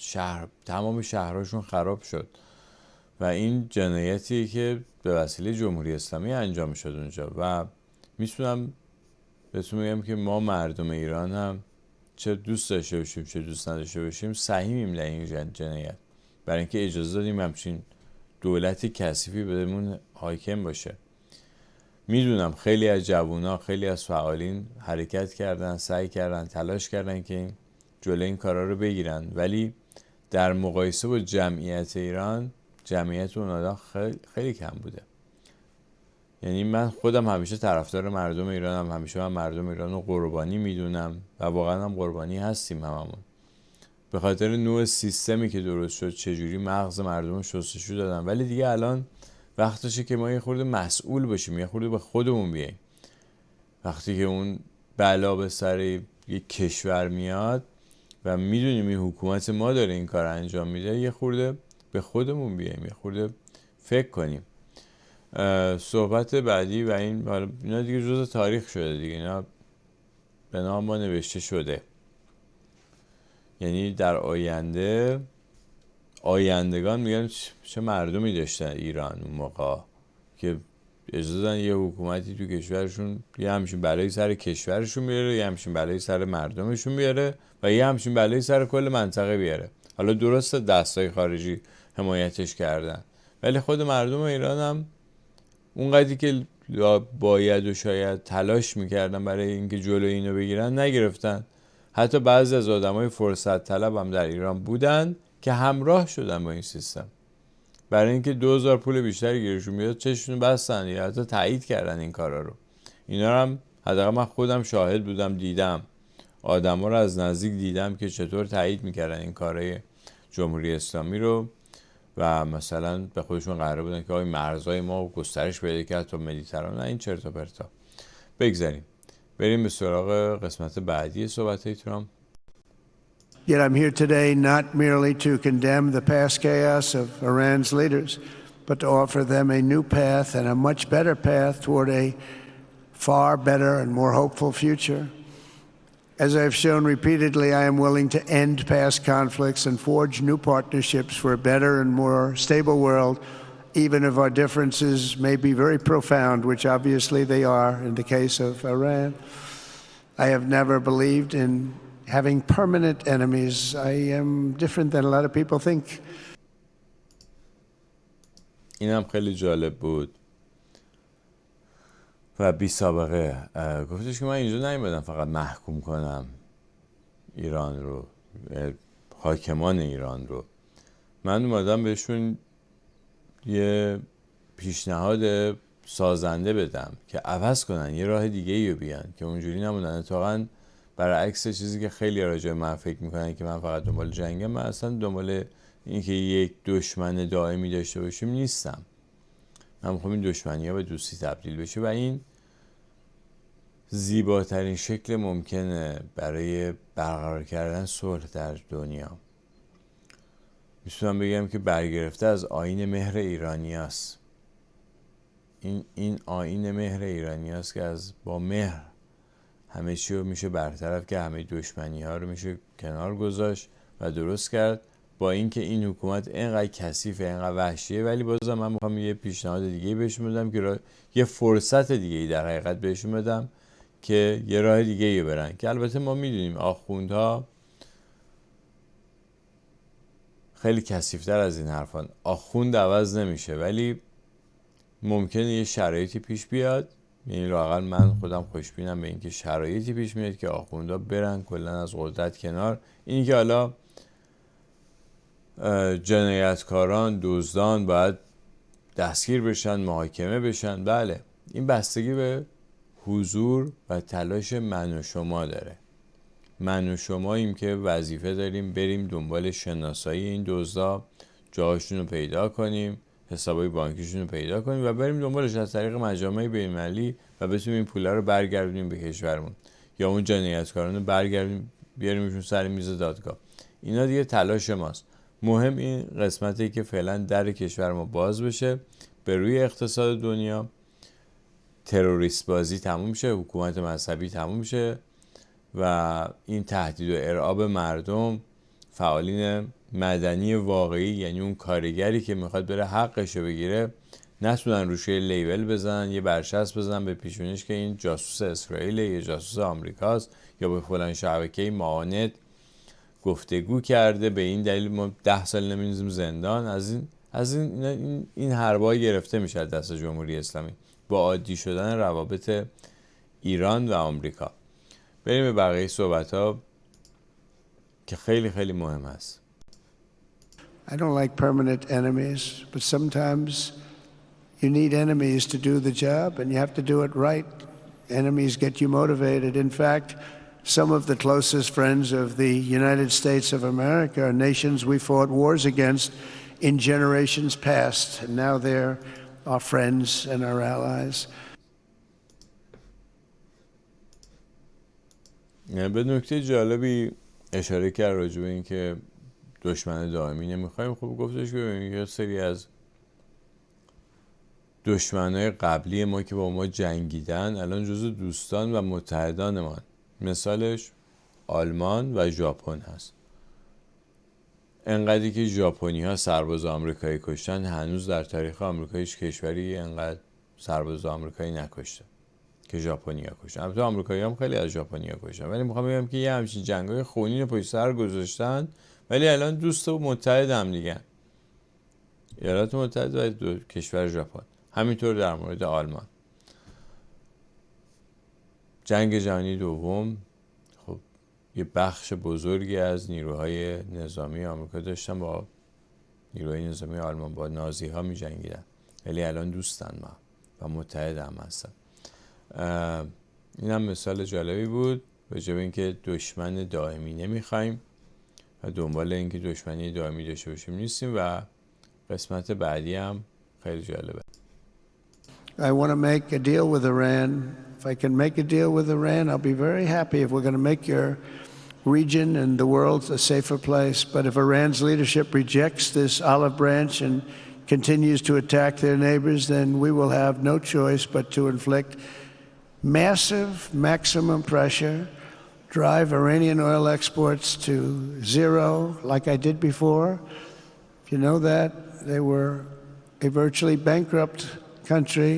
تمام شهرهاشون خراب شد و این جنایتی که به وسیله جمهوری اسلامی انجام شد اونجا. و میتونم بهتون بگم که ما مردم ایران هم چه دوست داشته باشیم چه دوست نداشته باشیم سهیمیم در این جنایت، برای اینکه اجازه دادیم همچین دولتی کثیفی بهمون حاکم باشه. میدونم خیلی از جوونا، خیلی از فعالین حرکت کردن، سعی کردن، تلاش کردن که این جلوی این کارا رو بگیرن، ولی در مقایسه با جمعیت ایران، جمعیت اون آدم خیلی کم بوده. یعنی من خودم همیشه طرفدار مردم ایرانم، همیشه من مردم ایران رو قربانی میدونم و واقعا هم قربانی هستیم هممون. به خاطر نوع سیستمی که درست شد، چجوری مغز مردم رو شستشو دادن. ولی دیگه الان وقتشه که ما یه خورده مسئول باشیم، یه خورده به خودمون بیاییم. وقتی که اون بلا به سر یک کشور میاد و میدونیم این حکومت ما داره این کار انجام میده، یه خورده به خودمون بیاییم، یه خورده فکر کنیم. صحبت بعدی و اینا دیگه جزء تاریخ شده دیگه، اینا به نام ما نوشته شده. یعنی در آیندگان میگن چه مردمی داشتن ایران اون موقع که اجازه دادن یه حکومتی تو کشورشون یه همچین بلایی سر کشورشون بیاره، یه همچین بلایی سر مردمشون بیاره و یه همچین بلایی سر کل منطقه بیاره. حالا درسته دستای خارجی حمایتش کردن، ولی خود مردم ایران هم اونقدری که باید و شاید تلاش میکردن برای اینکه جلوی اینو بگیرن نگرفتن. حتی بعضی از آدمای فرصت طلب هم در ایران بودن که همراه شدن با این سیستم، برای اینکه 2000 پول بیشتری گیرشون بیاد چششون بستن یا حتی تایید کردن این کارا رو. اینا رو هم حداقل من خودم شاهد بودم، دیدم آدما رو از نزدیک دیدم که چطور تایید میکردن این کارهای جمهوری اسلامی رو و مثلا به خودشون قرار بودن که مرزهای ما گسترش پیدا کرد تا مدیترانه. این چرت و پرتا. بگذاریم بریم به سراغ قسمت بعدی صحبت‌های ترامپ. Yet I'm here today not merely to condemn the past chaos of Iran's leaders, but to offer them a new path and a much better path toward a far better and more hopeful future. As I've shown repeatedly, I am willing to end past conflicts and forge new partnerships for a better and more stable world, even if our differences may be very profound, which obviously they are in the case of Iran. I have never believed in having permanent enemies. I am different than a lot of people think. اینم خیلی جالب بود و بی سابقه. گفتش که من اینجا نیومدم فقط محکوم کنم ایران رو، حاکمان ایران رو. من اومدم بهشون یه پیشنهاد سازنده بدم که عوض کنن، یه راه دیگه ای رو بیان که اونجوری نمونن. اتفاقاً برعکس چیزی که خیلی راجع به من فکر میکنن که من فقط دنبال جنگم، من اصلا دنبال اینکه یک دشمن دائمی داشته باشیم نیستم. من میخوام این دشمنی ها به دوستی تبدیل بشه و این زیباترین شکل ممکنه برای برقرار کردن صلح در دنیا. میتونم بگم که برگرفته از آیین مهر ایرانی است. این آیین مهر ایرانی است که از با مهر همه چی رو میشه برطرف که همه دشمنی ها رو میشه کنار گذاشت و درست کرد. با اینکه این حکومت اینقدر کثیفه، اینقدر وحشیه، ولی بازم من میخوام یه پیشنهاد دیگه بهشون بدم که یه فرصت دیگه در حقیقت بهشون بدم که یه راه دیگه برن. که البته ما میدونیم آخوندها خیلی کثیف‌تر از این حرفان. آخوند عوض نمیشه، ولی ممکنه یه شرایطی پیش بیاد، یعنی لااقل من خودم خوشبینم به اینکه شرایطی پیش میاد که آخوندها برن کلا از قدرت کنار. اینی که حالا جنایتکاران، دزدان باید دستگیر بشن، محاکمه بشن، بله، این بستگی به حضور و تلاش من و شما داره. من و شماییم که وظیفه داریم بریم دنبال شناسایی این دزدا، جاهاشون رو پیدا کنیم، حسابای بانکیشون رو پیدا کنیم و بریم دنبالش از طریق مجامع بین‌المللی و بتونیم این پولا رو برگردونیم به کشورمون، یا اون جنایتکاران رو برگردونیم بیاریمشون سر میز دادگاه. اینا دیگه تلاش ماست. مهم این قسمتی که فعلا در کشور ما باز بشه، به روی اقتصاد دنیا تروریست بازی تموم شه، حکومت مذهبی تموم شه و این تهدید و ارعاب مردم، فعالین مدنی واقعی، یعنی اون کارگری که میخواد بره حقشو بگیره، نتونن روش یه لیبل بزنن، یه برچسب بزنن به پیشونیش که این جاسوس اسرائیل یا جاسوس آمریکاست یا به فلان شبکه معاند گفتگو کرده، به این دلیل ما 10 سال نمی‌ریزیم زندان. از این حربا گرفته میشه دست جمهوری اسلامی با عادی شدن روابط ایران و آمریکا. بریم به بقیه صحبت‌ها که خیلی خیلی مهم است. I don't like permanent enemies, but sometimes you need enemies to do the job, and you have to do it right. Enemies get you motivated. In fact, some of the closest friends of the United States of America are nations we fought wars against in generations past, and now they're our friends and our allies. به نکته جالبی اشاره کرد راجع به این که دشمن دائمی نمیخوایم. خب گفتش که یه سری از دشمنای قبلی ما که با ما جنگیدن الان جزو دوستان و متحدان ما، مثالش آلمان و ژاپن هست. انقدری که ژاپنی ها سرباز آمریکایی کشتن، هنوز در تاریخ آمریکا هیچ کشوری انقدر سرباز آمریکایی نکشته که ژاپنی ها کشتن. البته آمریکایی هم خیلی از ژاپنی ها کشتن، ولی میخوام بگم که یه همچین جنگای خونین پشت سر گذاشتن ولی الان دوست و متحد هم دیگه، ایالات متحده و کشور ژاپن. همینطور در مورد آلمان. جنگ جهانی دوم خب یه بخش بزرگی از نیروهای نظامی آمریکا داشتن با نیروهای نظامی آلمان با نازی ها می جنگیدن، ولی الان دوستن ما و متحد هم هستن. این هم مثال جالبی بود راجع به اینکه دشمن دائمی نمیخوایم و دنبال اینکه دشمنی دائمی داشته باشیم نیستیم. و قسمت بعدی هم خیلی جالبه. I want to make a deal with Iran. If I can make a deal with Iran, I'll be very happy if we're going to make your region and the world a safer place. But if Iran's leadership rejects this olive branch and continues to attack their neighbors, then we will have no choice but to inflict massive maximum pressure, drive Iranian oil exports to zero like I did before. If you know that, they were a virtually bankrupt country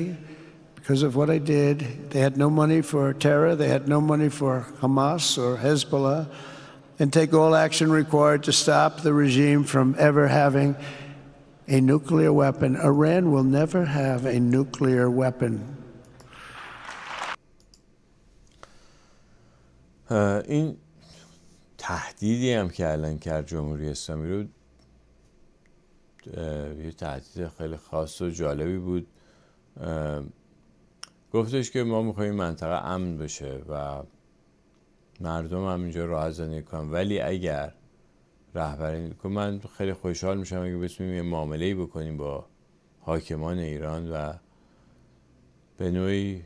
because of what I did. They had no money for terror, they had no money for Hamas or Hezbollah, and take all action required to stop the regime from ever having a nuclear weapon. Iran will never have a nuclear weapon. این تهدیدی هم که الان کرد جمهوری اسلامی رو یه تهدید خیلی خاص و جالبی بود. گفتش که ما میخوایم منطقه امن بشه و مردم هم اینجا راحت زندگی کنن، ولی اگر رهبری که من خیلی خوشحال میشم اگه بتونیم یه معامله‌ای بکنیم با حاکمان ایران و به نوعی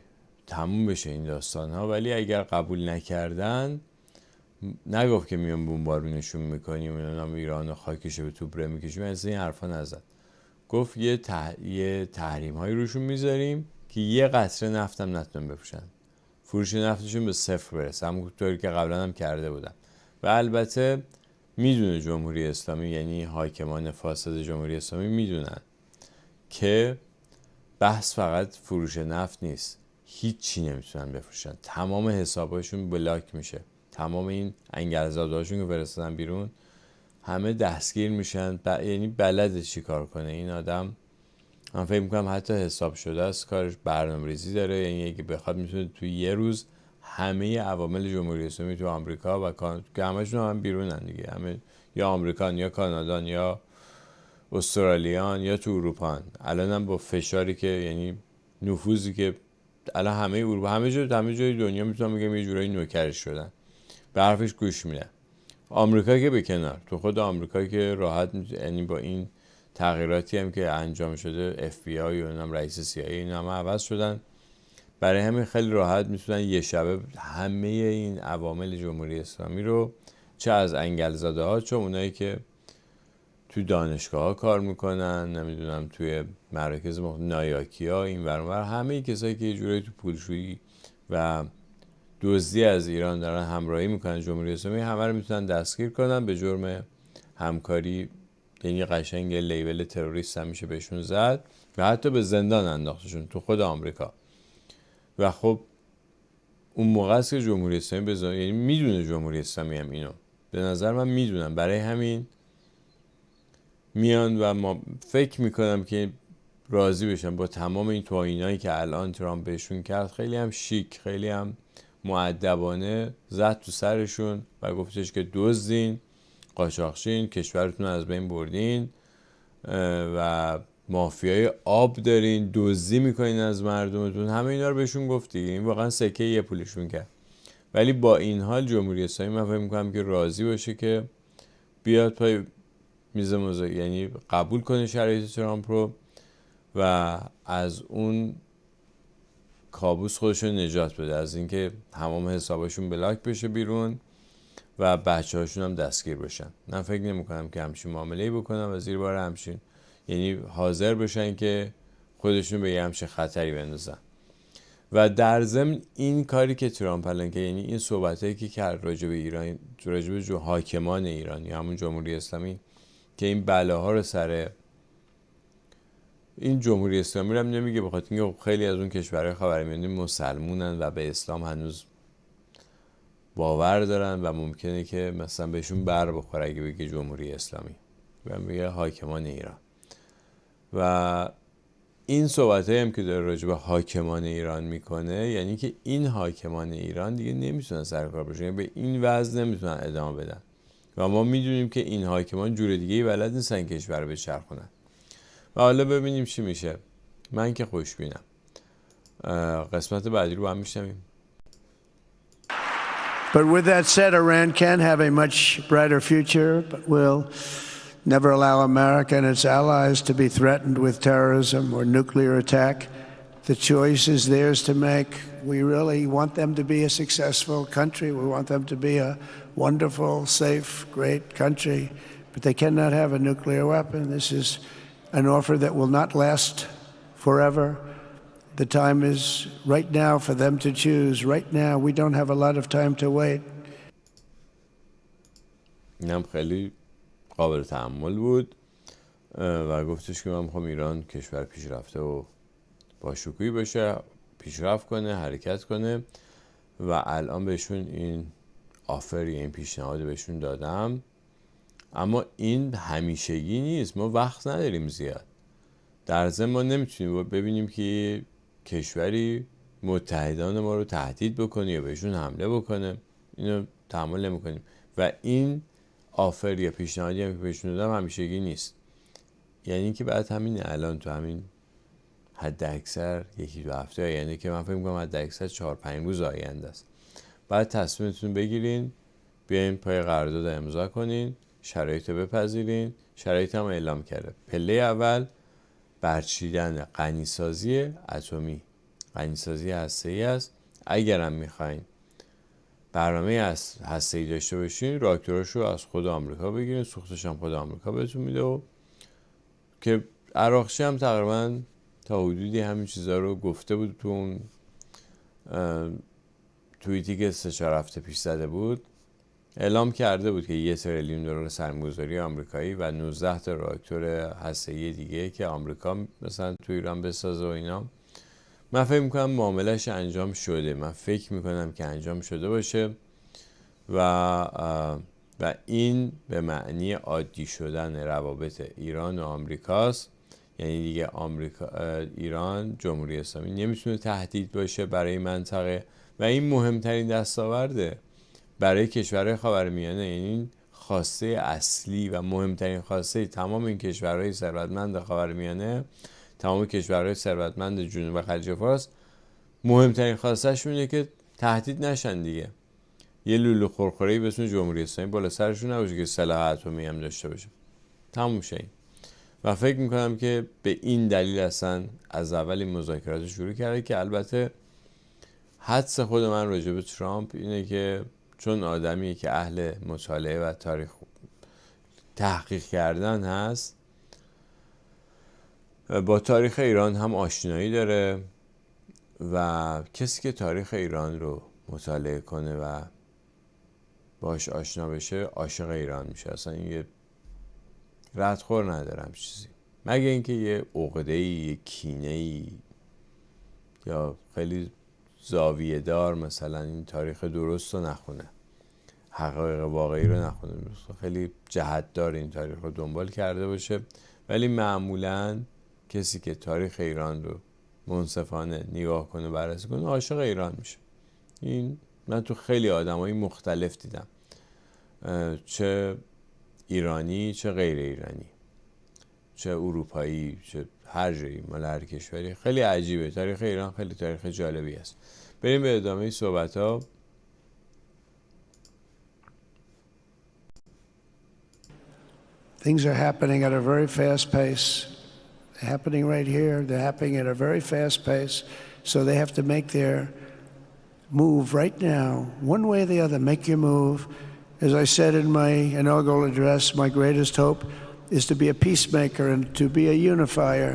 تموم بشه این داستان ها، ولی اگر قبول نکردن نگفت که میان بمبارونشون میکنیم ایران و خاکش به توبره میکشیم، از این حرفا نزد. گفت یه تحریم هایی روشون میذاریم که یه قطره نفت هم نتونن بفروشن، فروش نفتشون به صفر برسه، همونطوری که قبلا هم کرده بودن. و البته میدونه جمهوری اسلامی، یعنی حاکمان فاسد جمهوری اسلامی میدونن که بحث فقط فروش نفت نیست، هیچی نمیتونن بفروشن، تمام حساباشون بلاک میشه، تمام این انگلزادهاشون که فرستادن بیرون همه دستگیر میشن. یعنی بلده چی کار کنه این آدم. من فکر میکنم حتی حساب شده است، کارش برنامه‌ریزی داره. یعنی اگه بخواد میتونه توی یه روز همه عوامل جمهوری اسلامی تو آمریکا و که همشون هم بیرونن دیگه، همه یا آمریکان یا کانادان یا استرالیان یا تو اروپا، الان هم با فشاری که یعنی نفوذی که الان همه اروپا همه جای دنیا میتونم بگم یه جورایی نوکرش شدن، به حرفش گوش میدن. آمریکا که به کنار، تو خود آمریکا که راحت یعنی با این تغییراتی هم که انجام شده، اف بی آی و اونم رئیس CIA اینا هم عوض شدن، برای همین خیلی راحت میتونن یه شبه همه این عوامل جمهوری اسلامی رو، چه از انگلزاده ها، چه اونایی که تو دانشگاه ها کار میکنن، نمیدونم توی مراکز نایاکی ها این ور اون ور، همه کسایی که یه جوری تو پولشویی و دزدی از ایران دارن همراهی میکنن جمهوری اسلامی، همه رو میتونن دستگیر کنن به جرم همکاری. یعنی قشنگ لیبل تروریست هم میشه بهشون زد و حتی به زندان انداختشون تو خود آمریکا. و خب اون موقع است که جمهوری اسلامی یعنی میدونه جمهوری اسلامی هم اینو، به نظر من میدونم، برای همین میان و ما فکر میکنم که راضی بشن با تمام این توهینایی که الان ترامپ بهشون کرد. خیلی هم شیک، خیلی هم مؤدبانه زد تو سرشون و گفتش که دزدین، قاچاقچین، کشورتون از بین بردین و مافیای آب دارین، دزدی میکنین از مردمتون، همه اینا رو بهشون گفت دیگه. این واقعا سکه یه پولشون کرد. ولی با این حال جمهوری اسلامی من فکر میکنم که راضی باشه که بیاد پای میز یعنی قبول کنه شرایط ترامپ رو و از اون کابوس خودشون نجات بده، از اینکه تمام حسابشون بلاک بشه بیرون و بچه هاشون هم دستگیر بشن. من فکر نمی کنم که همچین معامله‌ای بکنم و زیر بار همچین، یعنی حاضر بشن که خودشون به یه همچین خطری بندازن. و در ضمن این کاری که ترامپ الان که، یعنی این صحبتایی که کرد راجع به ایران، راجع به حاکمان ایران یا همون جمهوری اسلامی، که این بلاها رو سر این جمهوری اسلامی رو هم نمیگه، بخاطر اینکه خیلی از اون کشورهای خاورمیانه مسلمونن و به اسلام هنوز باور دارن و ممکنه که مثلا بهشون بر بخوره اگه بگه جمهوری اسلامی و میگه حاکمان ایران. و این صحبتایی هم که داره راجع به حاکمان ایران میکنه، یعنی که این حاکمان ایران دیگه نمیتونن سرکار بشن، یعنی به این وضع نمیتونن ادامه بدن و ما میدونیم که این حاکمان جور دیگه‌ای بلد نیستن کشور رو بچرخونن. و حالا ببینیم چی میشه. من که خوشبینم. قسمت بعدی رو هم میشنویم. But with that said, Iran can have a much brighter future, but will never allow America and its allies to be threatened with terrorism or nuclear attack. The choice is theirs to make. We really want them to be a successful country. We want them to be a wonderful, safe, great country, but they cannot have a nuclear weapon. This is an offer that will not last forever. The time is right now for them to choose. Right now, we don't have a lot of time to wait. اینم خیلی قابل تأمل بود و گفتش که من میخوام ایران کشور پیشرفته و با شکوهی بشه، پیشرفت کنه، حرکت کنه و الان بهشون این آفر، این پیشنهاد بهشون دادم. اما این همیشگی نیست، ما وقت نداریم زیاد. در ضمن ما نمیتونیم ببینیم که کشوری متحدان ما رو تهدید بکنه یا بهشون حمله بکنه، اینو تحمل نمیکنیم. و این آفر یا پیشنهادی هم که بهشون دادم همیشگی نیست، یعنی که بعد همین الان تو همین حد اکثر یکی دو هفته آینده، که من فکر میکنم حد اکثر 4-5 روز آینده است، بعد تصمیمتون بگیرین، بیاین پای قرارداد امضا کنین، شرایط رو بپذیرین. شرایط هم اعلام کرده. پله اول برچیدن غنیسازی اتمی، غنیسازی هسته‌ای است. اگرم میخواین برنامه هسته‌ای داشته باشین، راکتوراشو از خود آمریکا بگیرین، سوختش هم خود آمریکا بهتون میده و که عراقچی هم تقریبا تا حدودی همین چیزا رو گفته بود تو اون توییتی که 3-4 هفته پیش زده بود. اعلام کرده بود که 1 تریلیون دلار سرمایه‌گذاری آمریکایی و 19 تا راکتور هسته‌ای دیگه که آمریکا مثلا تو ایران بسازه و اینا. من فکر میکنم معاملهش انجام شده، من فکر میکنم که انجام شده باشه و این به معنی عادی شدن روابط ایران و آمریکاست. یعنی دیگه ایران، جمهوری اسلامی نمیتونه تهدید باشه برای منطقه و این مهمترین دستاورده برای کشورهای خاورمیانه. یعنی این خواسته اصلی و مهمترین خواسته تمام این کشورهای ثروتمند خاورمیانه، تمام کشورهای ثروتمند جنوب خلیج فارس، مهمترین خواسته‌شون اینه که تهدید نشن دیگه. یه لولو خورخوره‌ای به اسم جمهوری اسلامی بالا سرشون نباشه که سلاح اتمی هم داشته باشه. تموم شه. و فکر میکنم که به این دلیل اصلا از اول این مذاکرات شروع کرده، که البته حدس خود من راجع به ترامپ اینه که چون آدمیه که اهل مطالعه و تاریخ تحقیق کردن هست، با تاریخ ایران هم آشنایی داره و کسی که تاریخ ایران رو مطالعه کنه و باش آشنا بشه عاشق ایران میشه. اصلا این یه ردخور ندارم چیزی، مگه اینکه یه عقده‌ای، یه کینه‌ای یا خیلی زاویه دار مثلا این تاریخ درست رو نخونه، حقایق واقعی رو نخونه، خیلی جهت دار این تاریخ رو دنبال کرده باشه. ولی معمولاً کسی که تاریخ ایران رو منصفانه نگاه کنه، بررسی کنه، عاشق ایران میشه. این من تو خیلی آدمای مختلف دیدم، چه ایرانی چه غیر ایرانی، چه اروپایی چه هر جایی، مال هر کشوری. خیلی عجیبه تاریخ ایران، خیلی تاریخ جالبی است. بریم به ادامه صحبت ها. Things are happening at a very fast pace. happening right here. They're happening at a very fast pace. So they have to make their move right now, one way or the other. Make your move. As I said in my inaugural address, my greatest hope is to be a peacemaker and to be a unifier.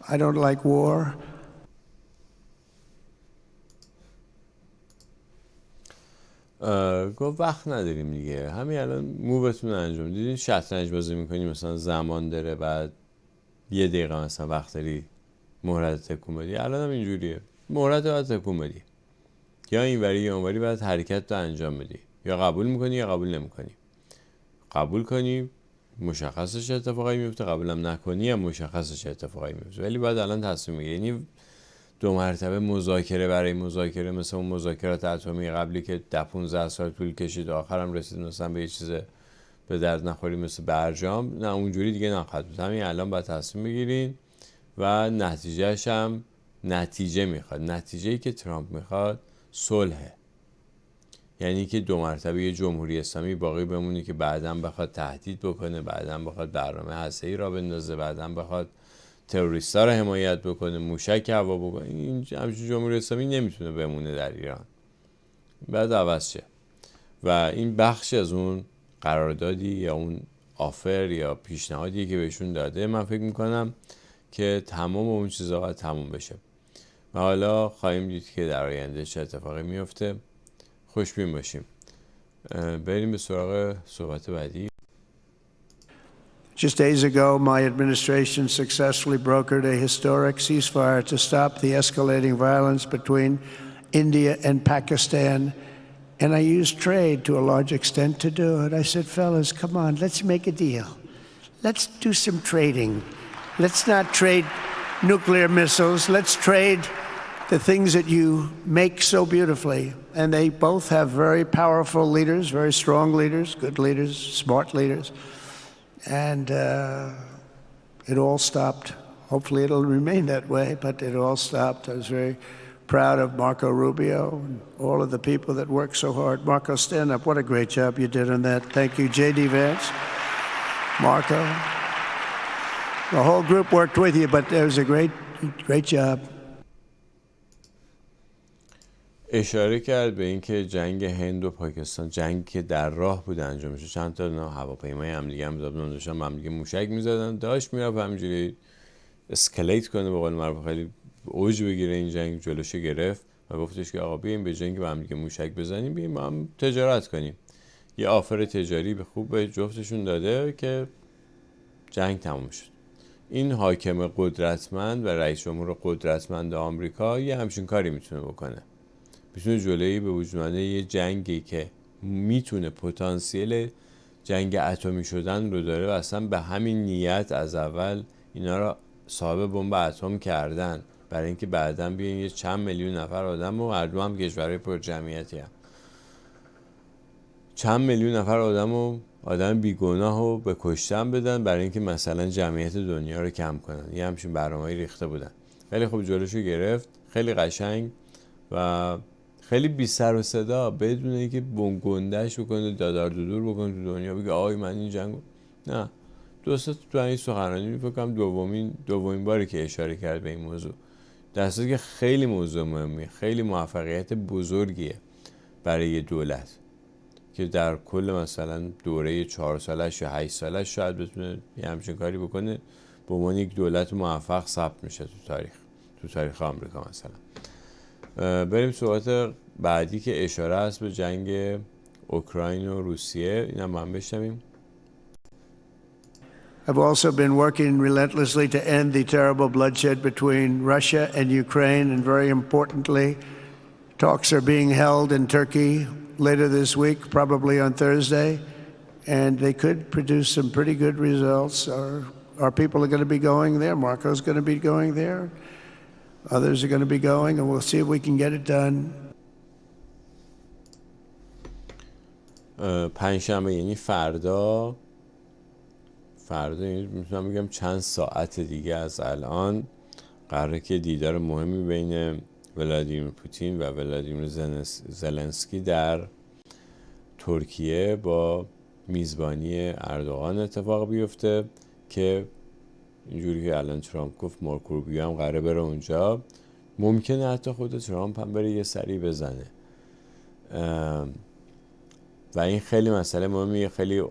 I don't like war. گفت وقت نداریم دیگه، همین الان مووتون رو انجام دیدین. شطرنج بازی میکنی مثلا زمان داره، بعد 1 دقیقه مثلا وقت داری مهرت تکون بدی. الان هم اینجوریه، مهرت باید تکون بدی، یا اینوری یا اونوری، باید حرکت رو انجام بدی. یا قبول میکنی یا قبول نمیکنی. قبول کنی مشخصش اتفاقی میفته، قبولم نکنی هم مشخصش اتفاقی میفته. ولی باید الان تصمیم بگیری. یعنی 2 مرتبه مذاکره برای مذاکره، مثل اون مذاکرات اتمی قبلی که 10-15 سال طول کشید و آخرم رسید مثلا به یه چیز به درد نخوری مثل برجام، نه اونجوری دیگه نخواهد بود. همین الان باید تصمیم بگیرین و نتیجهش هم نتیجه میخواد. نتیجه‌ای که ترامپ میخواد صلحه. یعنی که 2 مرتبه یه جمهوری اسلامی باقی بمونه که بعداً بخواد تهدید بکنه، بعداً بخواد برنامه هسته‌ای را بندازه، بعداً بخواد تروریستا رو حمایت بکنه، موشک هوا بکنه. این همچین جمهوری اسلامی نمیتونه بمونه در ایران، بعد عوض شه. و این بخش از اون قراردادی یا اون آفر یا پیشنهادی که بهشون داده، من فکر میکنم که تمام اون چیزا باید تموم بشه و حالا خواهیم دید که در آینده چه اتفاقی میفته. خوشبین باشیم. بریم به سراغ صحبت بعدی. Just days ago, my administration successfully brokered a historic ceasefire to stop the escalating violence between India and Pakistan. And I used trade to a large extent to do it. I said, fellas, come on, let's make a deal. Let's do some trading. Let's not trade nuclear missiles. Let's trade the things that you make so beautifully. And they both have very powerful leaders, very strong leaders, good leaders, smart leaders. And it all stopped. Hopefully it'll remain that way, but it all stopped. I was very proud of Marco Rubio and all of the people that worked so hard. Marco, stand up. What a great job you did on that. Thank you, J.D. Vance, Marco. The whole group worked with you, but it was a great job. اشاره کرد به اینکه جنگ هند و پاکستان، جنگ که در راه بود انجام میشه، چند تا هواپیمای همدیگه هم داشتن با همدیگه موشک میزدن، داشت میرفت همینجوری اسکلیت کنه، به قول معروف خیلی اوج بگیره این جنگ، جلوشو گرفت و گفتش که آقا بیایم به جنگ با همدیگه موشک بزنیم، بیایم با هم تجارت کنیم. یه آفر تجاری به خوب به جفتشون داده که جنگ تموم شد. این حاکم قدرتمند و رئیس جمهور قدرتمند آمریکا یه همچین کاری میتونه بکنه. میتونه جلوی به وجود اومدن یه جنگی که میتونه پتانسیل جنگ اتمی شدن رو داره و اصلا به همین نیت از اول اینا رو صاحب بمب اتم کردن، برای اینکه بعداً بیان یه چند میلیون نفر آدم و مردم هم کشورهای پر جمعیتی هم چند میلیون نفر آدم بیگناه رو به کشتن بدن برای اینکه مثلا جمعیت دنیا رو کم کنن. یه همچین برنامه‌ای ریخته بودن، ولی خب جلوشو گرفت. خیلی قشنگ و خیلی بی سر و صدا، بدون اینکه گندش بکنه، دادار دودور بکنه تو دنیا، بگه آی من این جنگو. نه، دوستا تو این سخنرانی میفکرم دومین باری که اشاره کرد به این موضوع، در صورتی که خیلی موضوع مهمیه، خیلی موفقیت بزرگیه برای یه دولت که در کل مثلا دوره 4 سالش یا 8 سالش شاید بتونه یه همچین کاری بکنه، به عنوان یک دولت موفق ثبت میشه تو تاریخ آمریکا مثلا. بریم صحبت بعدی که اشاره است به جنگ اوکراین و روسیه، اینم با هم بشنویم. I've also been working relentlessly to end the terrible bloodshed between Russia and Ukraine, and very importantly, talks are being held in Turkey later this week, probably on Thursday, and they could produce some pretty good results. Our people are going to be going there. Marco's going to be going there. Others are going to be going, and we'll see if we can get it done. پنجشنبه یعنی فردا یعنی میتونم بگم چند ساعت دیگه از الان قراره که دیدار مهمی بین ولادیمیر پوتین و ولادیمیر زلنسکی در ترکیه با میزبانی اردوغان اتفاق بیفته که اینجوری که الان ترامپ گفت مارکو روبیو هم قراره بره اونجا، ممکنه حتی خود ترامپ هم بره یه سری بزنه و این خیلی مسئله مهمیه، خیلی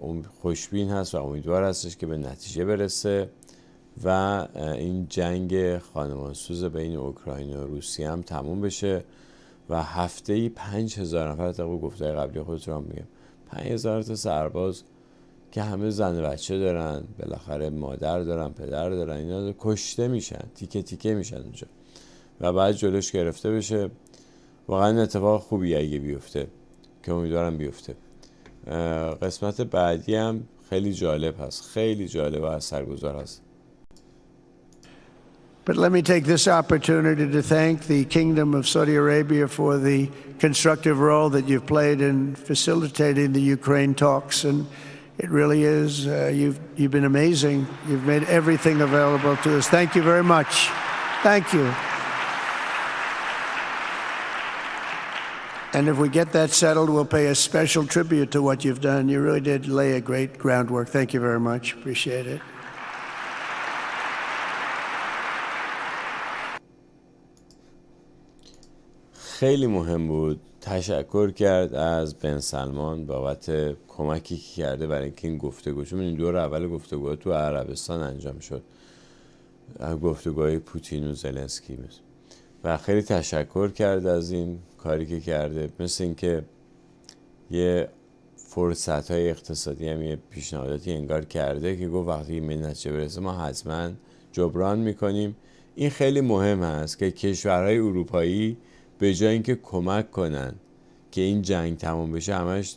خوشبین هست و امیدوار هستش که به نتیجه برسه و این جنگ خانمانسوز بین اوکراین و روسیه هم تموم بشه و هفته‌ای 5000 نفر طبق گفته‌های قبلی خود ترامپ میگه 5000 تا سرباز که همه زن و بچه دارن، بالاخره مادر دارن، پدر دارن، اینا کشته میشن، تیکه تیکه میشن اونجا و بعد جلوش گرفته بشه. واقعا اتفاق خوبی اگه بیفته که امیدوارم بیفته. قسمت بعدی هم خیلی جالب هست، خیلی جالب و اثرگذار هست. But let me take this opportunity to thank the Kingdom of Saudi Arabia for the constructive role that you've played in facilitating the Ukraine talks. And it really is, you've been amazing. You've made everything available to us. Thank you very much. Thank you. And if we get that settled, we'll pay a special tribute to what you've done. You really did lay a great groundwork. Thank you very much. Appreciate it. خیلی مهم بود. تشکر کرد از بن سلمان بابت کمکی که کرده برای اینکه این گفتگو، چون این دور اول گفتگوها تو عربستان انجام شد، گفتگوهای پوتین و زلنسکی و خیلی تشکر کرد از این کاری که کرده. مثل اینکه یه فرصت‌های اقتصادی هم یه پیشنهاداتی انگار کرده که گفت وقتی به نتیجه برسه ما حتما جبران میکنیم. این خیلی مهم هست که کشورهای اروپایی به جای اینکه کمک کنن که این جنگ تموم بشه، همش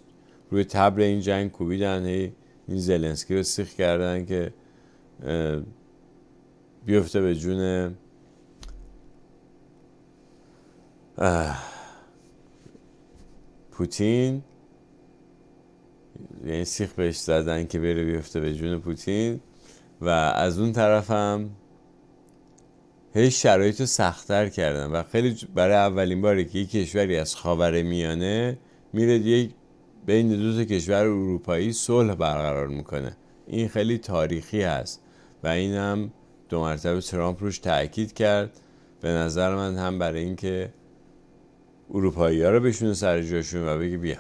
روی تبل این جنگ کوبیدن، این زلنسکی رو سیخ کردن که بیفته به جون پوتین، یعنی سیخ بهش زدن که بره بیفته به جون پوتین و از اون طرف هم هی شرایط رو سخت‌تر کردن و خیلی برای اولین باره که یک کشوری از خاورمیانه میره بین دو تا کشور اروپایی صلح برقرار میکنه. این خیلی تاریخی هست و این هم 2 مرتبه ترامپ روش تاکید کرد. به نظر من هم برای اینکه اروپایی‌ها رو بشونه سر جاشون و بگه بیا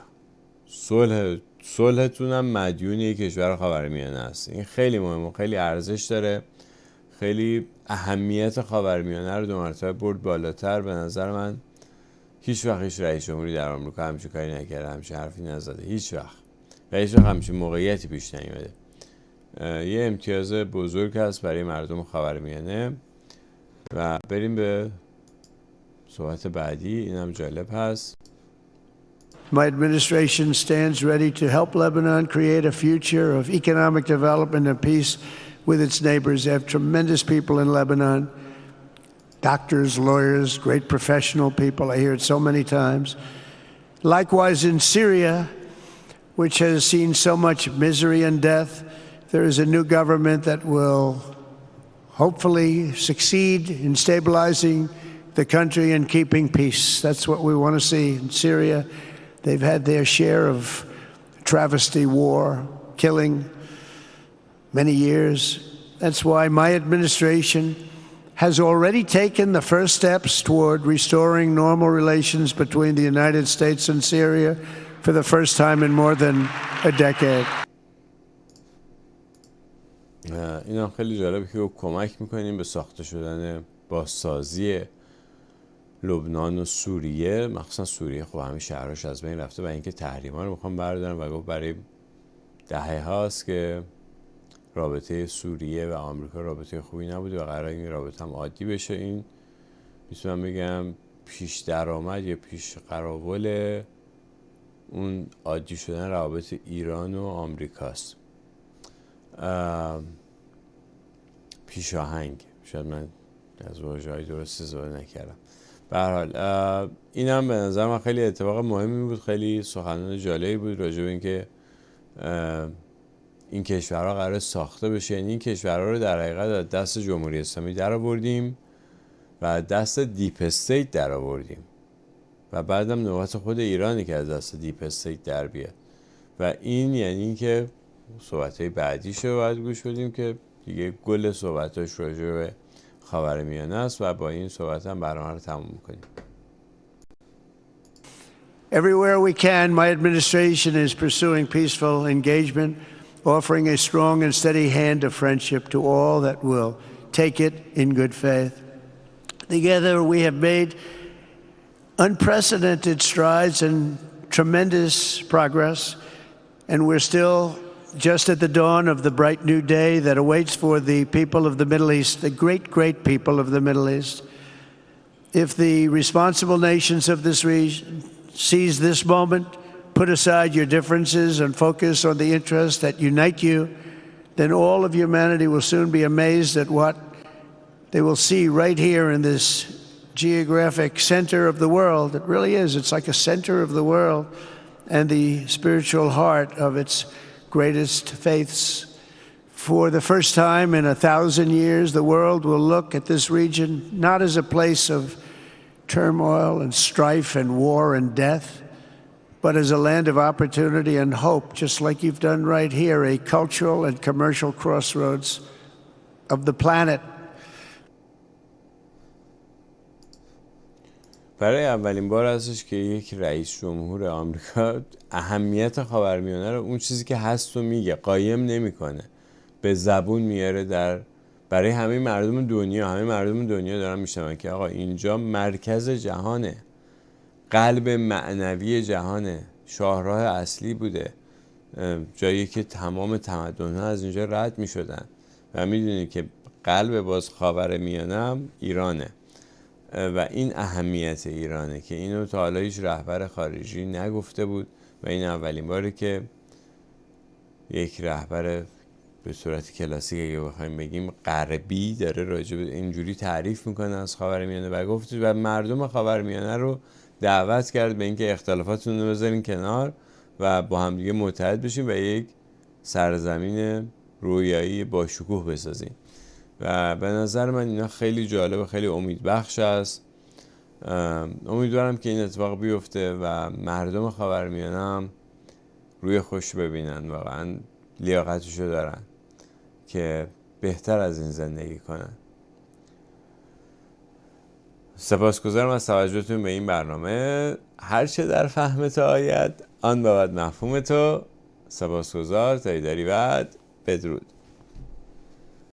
صلحتون هم مدیون یک کشور خاورمیانه است. این خیلی مهمه، خیلی ارزش داره، خیلی اهمیت خاورمیانه رو 2 مرتبه برد بالاتر. به نظر من هیچ وقت رئیس جمهوری در آمریکا همچین کاری نکرده، همچین حرفی نزده، هیچ وقت و هیچ وقت همچین موقعیتی پیش نیومده. یه امتیاز بزرگ هست برای مردم خاورمیانه و بریم به صحبت بعدی. اینم جالب هست. My administration stands ready to help Lebanon create a future of economic development and peace with its neighbors. They have tremendous people in Lebanon, doctors, lawyers, great professional people. I hear it so many times. Likewise in Syria, which has seen so much misery and death, there is a new government that will hopefully succeed in stabilizing the country and keeping peace. That's what we want to see in Syria. They've had their share of travesty, war, killing, many years. That's why my administration has already taken the first steps toward restoring normal relations between the United States and Syria for the first time in more than a decade. اینا خیلی جالبه که کمک میکنیم به ساخته شدن بازسازی لبنان و سوریه، مخصوصا سوریه. خب همه شهرهاش از بین رفته و اینکه تحریما رو میخوام بردارن و گفت برای دهه هاست که رابطه سوریه و آمریکا رابطه خوبی نبوده و قراره این رابطه هم عادی بشه. این میتونم بگم پیش درآمد یا پیش قراول اون عادی شدن روابط ایران و آمریکاست. پیشاهنگ، شاید من از واژه‌های درست استفاده نکردم. به هر حال اینم به نظر من خیلی اتفاق مهمی بود، خیلی سخنان جالبی بود راجع به اینکه این کشورها قرار ساخته بشه. یعنی این کشورها رو در حقیقت از دست جمهوری اسلامی در آوردیم و از دست دیپ استیت در آوردیم و بعدم نوبت خود ایرانی که از دست دیپ استیت در بیاد و این یعنی که صحبت‌های بعدیشو باید گوش بدیم که دیگه گل صحبتاش راجع به خاورمیانه است و با این صحبت هم برنامه رو تموم میکنیم. Everywhere we can, my administration is pursuing peaceful engagement, offering a strong and steady hand of friendship to all that will take it in good faith. Together, we have made unprecedented strides and tremendous progress, and we're still just at the dawn of the bright new day that awaits for the people of the Middle East, the great, great people of the Middle East. If the responsible nations of this region seize this moment, put aside your differences and focus on the interests that unite you, then all of humanity will soon be amazed at what they will see right here in this geographic center of the world. It really is. It's like a center of the world and the spiritual heart of its greatest faiths. For the first time in 1,000 years, the world will look at this region not as a place of turmoil and strife and war and death, but as a land of opportunity and hope, just like you've done right here, a cultural and commercial crossroads of the planet. برای اولین بار هستش که یک رئیس جمهور آمریکا اهمیت خاورمیانه رو، اون چیزی که هست و میگه، قایم نمیکنه، به زبون میاره برای همه مردم دنیا. همه مردم دنیا دارن میشنون که آقا اینجا مرکز جهانه، قلب معنوی جهانه، شاهراه اصلی بوده، جایی که تمام تمدن‌ها از اینجا رد میشدن و میدونی که قلب باز خاورمیانه هم ایرانه و این اهمیت ایرانه که اینو تا حالا هیچ رهبر خارجی نگفته بود و این اولین باره که یک رهبر به صورت کلاسیک اگه بخوایم بگیم غربی داره راجع به اینجوری تعریف میکنه از خاورمیانه و گفت و مردم خاورمیانه رو دعوت کرد به اینکه اختلافاتون رو بذارین کنار و با هم دیگه متحد بشین و یک سرزمین رویایی با شکوه بسازین. و به نظر من اینا خیلی جالب و خیلی امیدبخش است. امیدوارم که این اتفاق بیفته و مردم خاورمیانه هم روی خوش ببینن، واقعا لیاقتشو دارن که بهتر از این زندگی کنن. سپاسگزارم از توجهتون به این برنامه. هر چه در فهم تو آید آن بود مفهوم تو. سپاسگزار تا ایداری بعد. بدرود.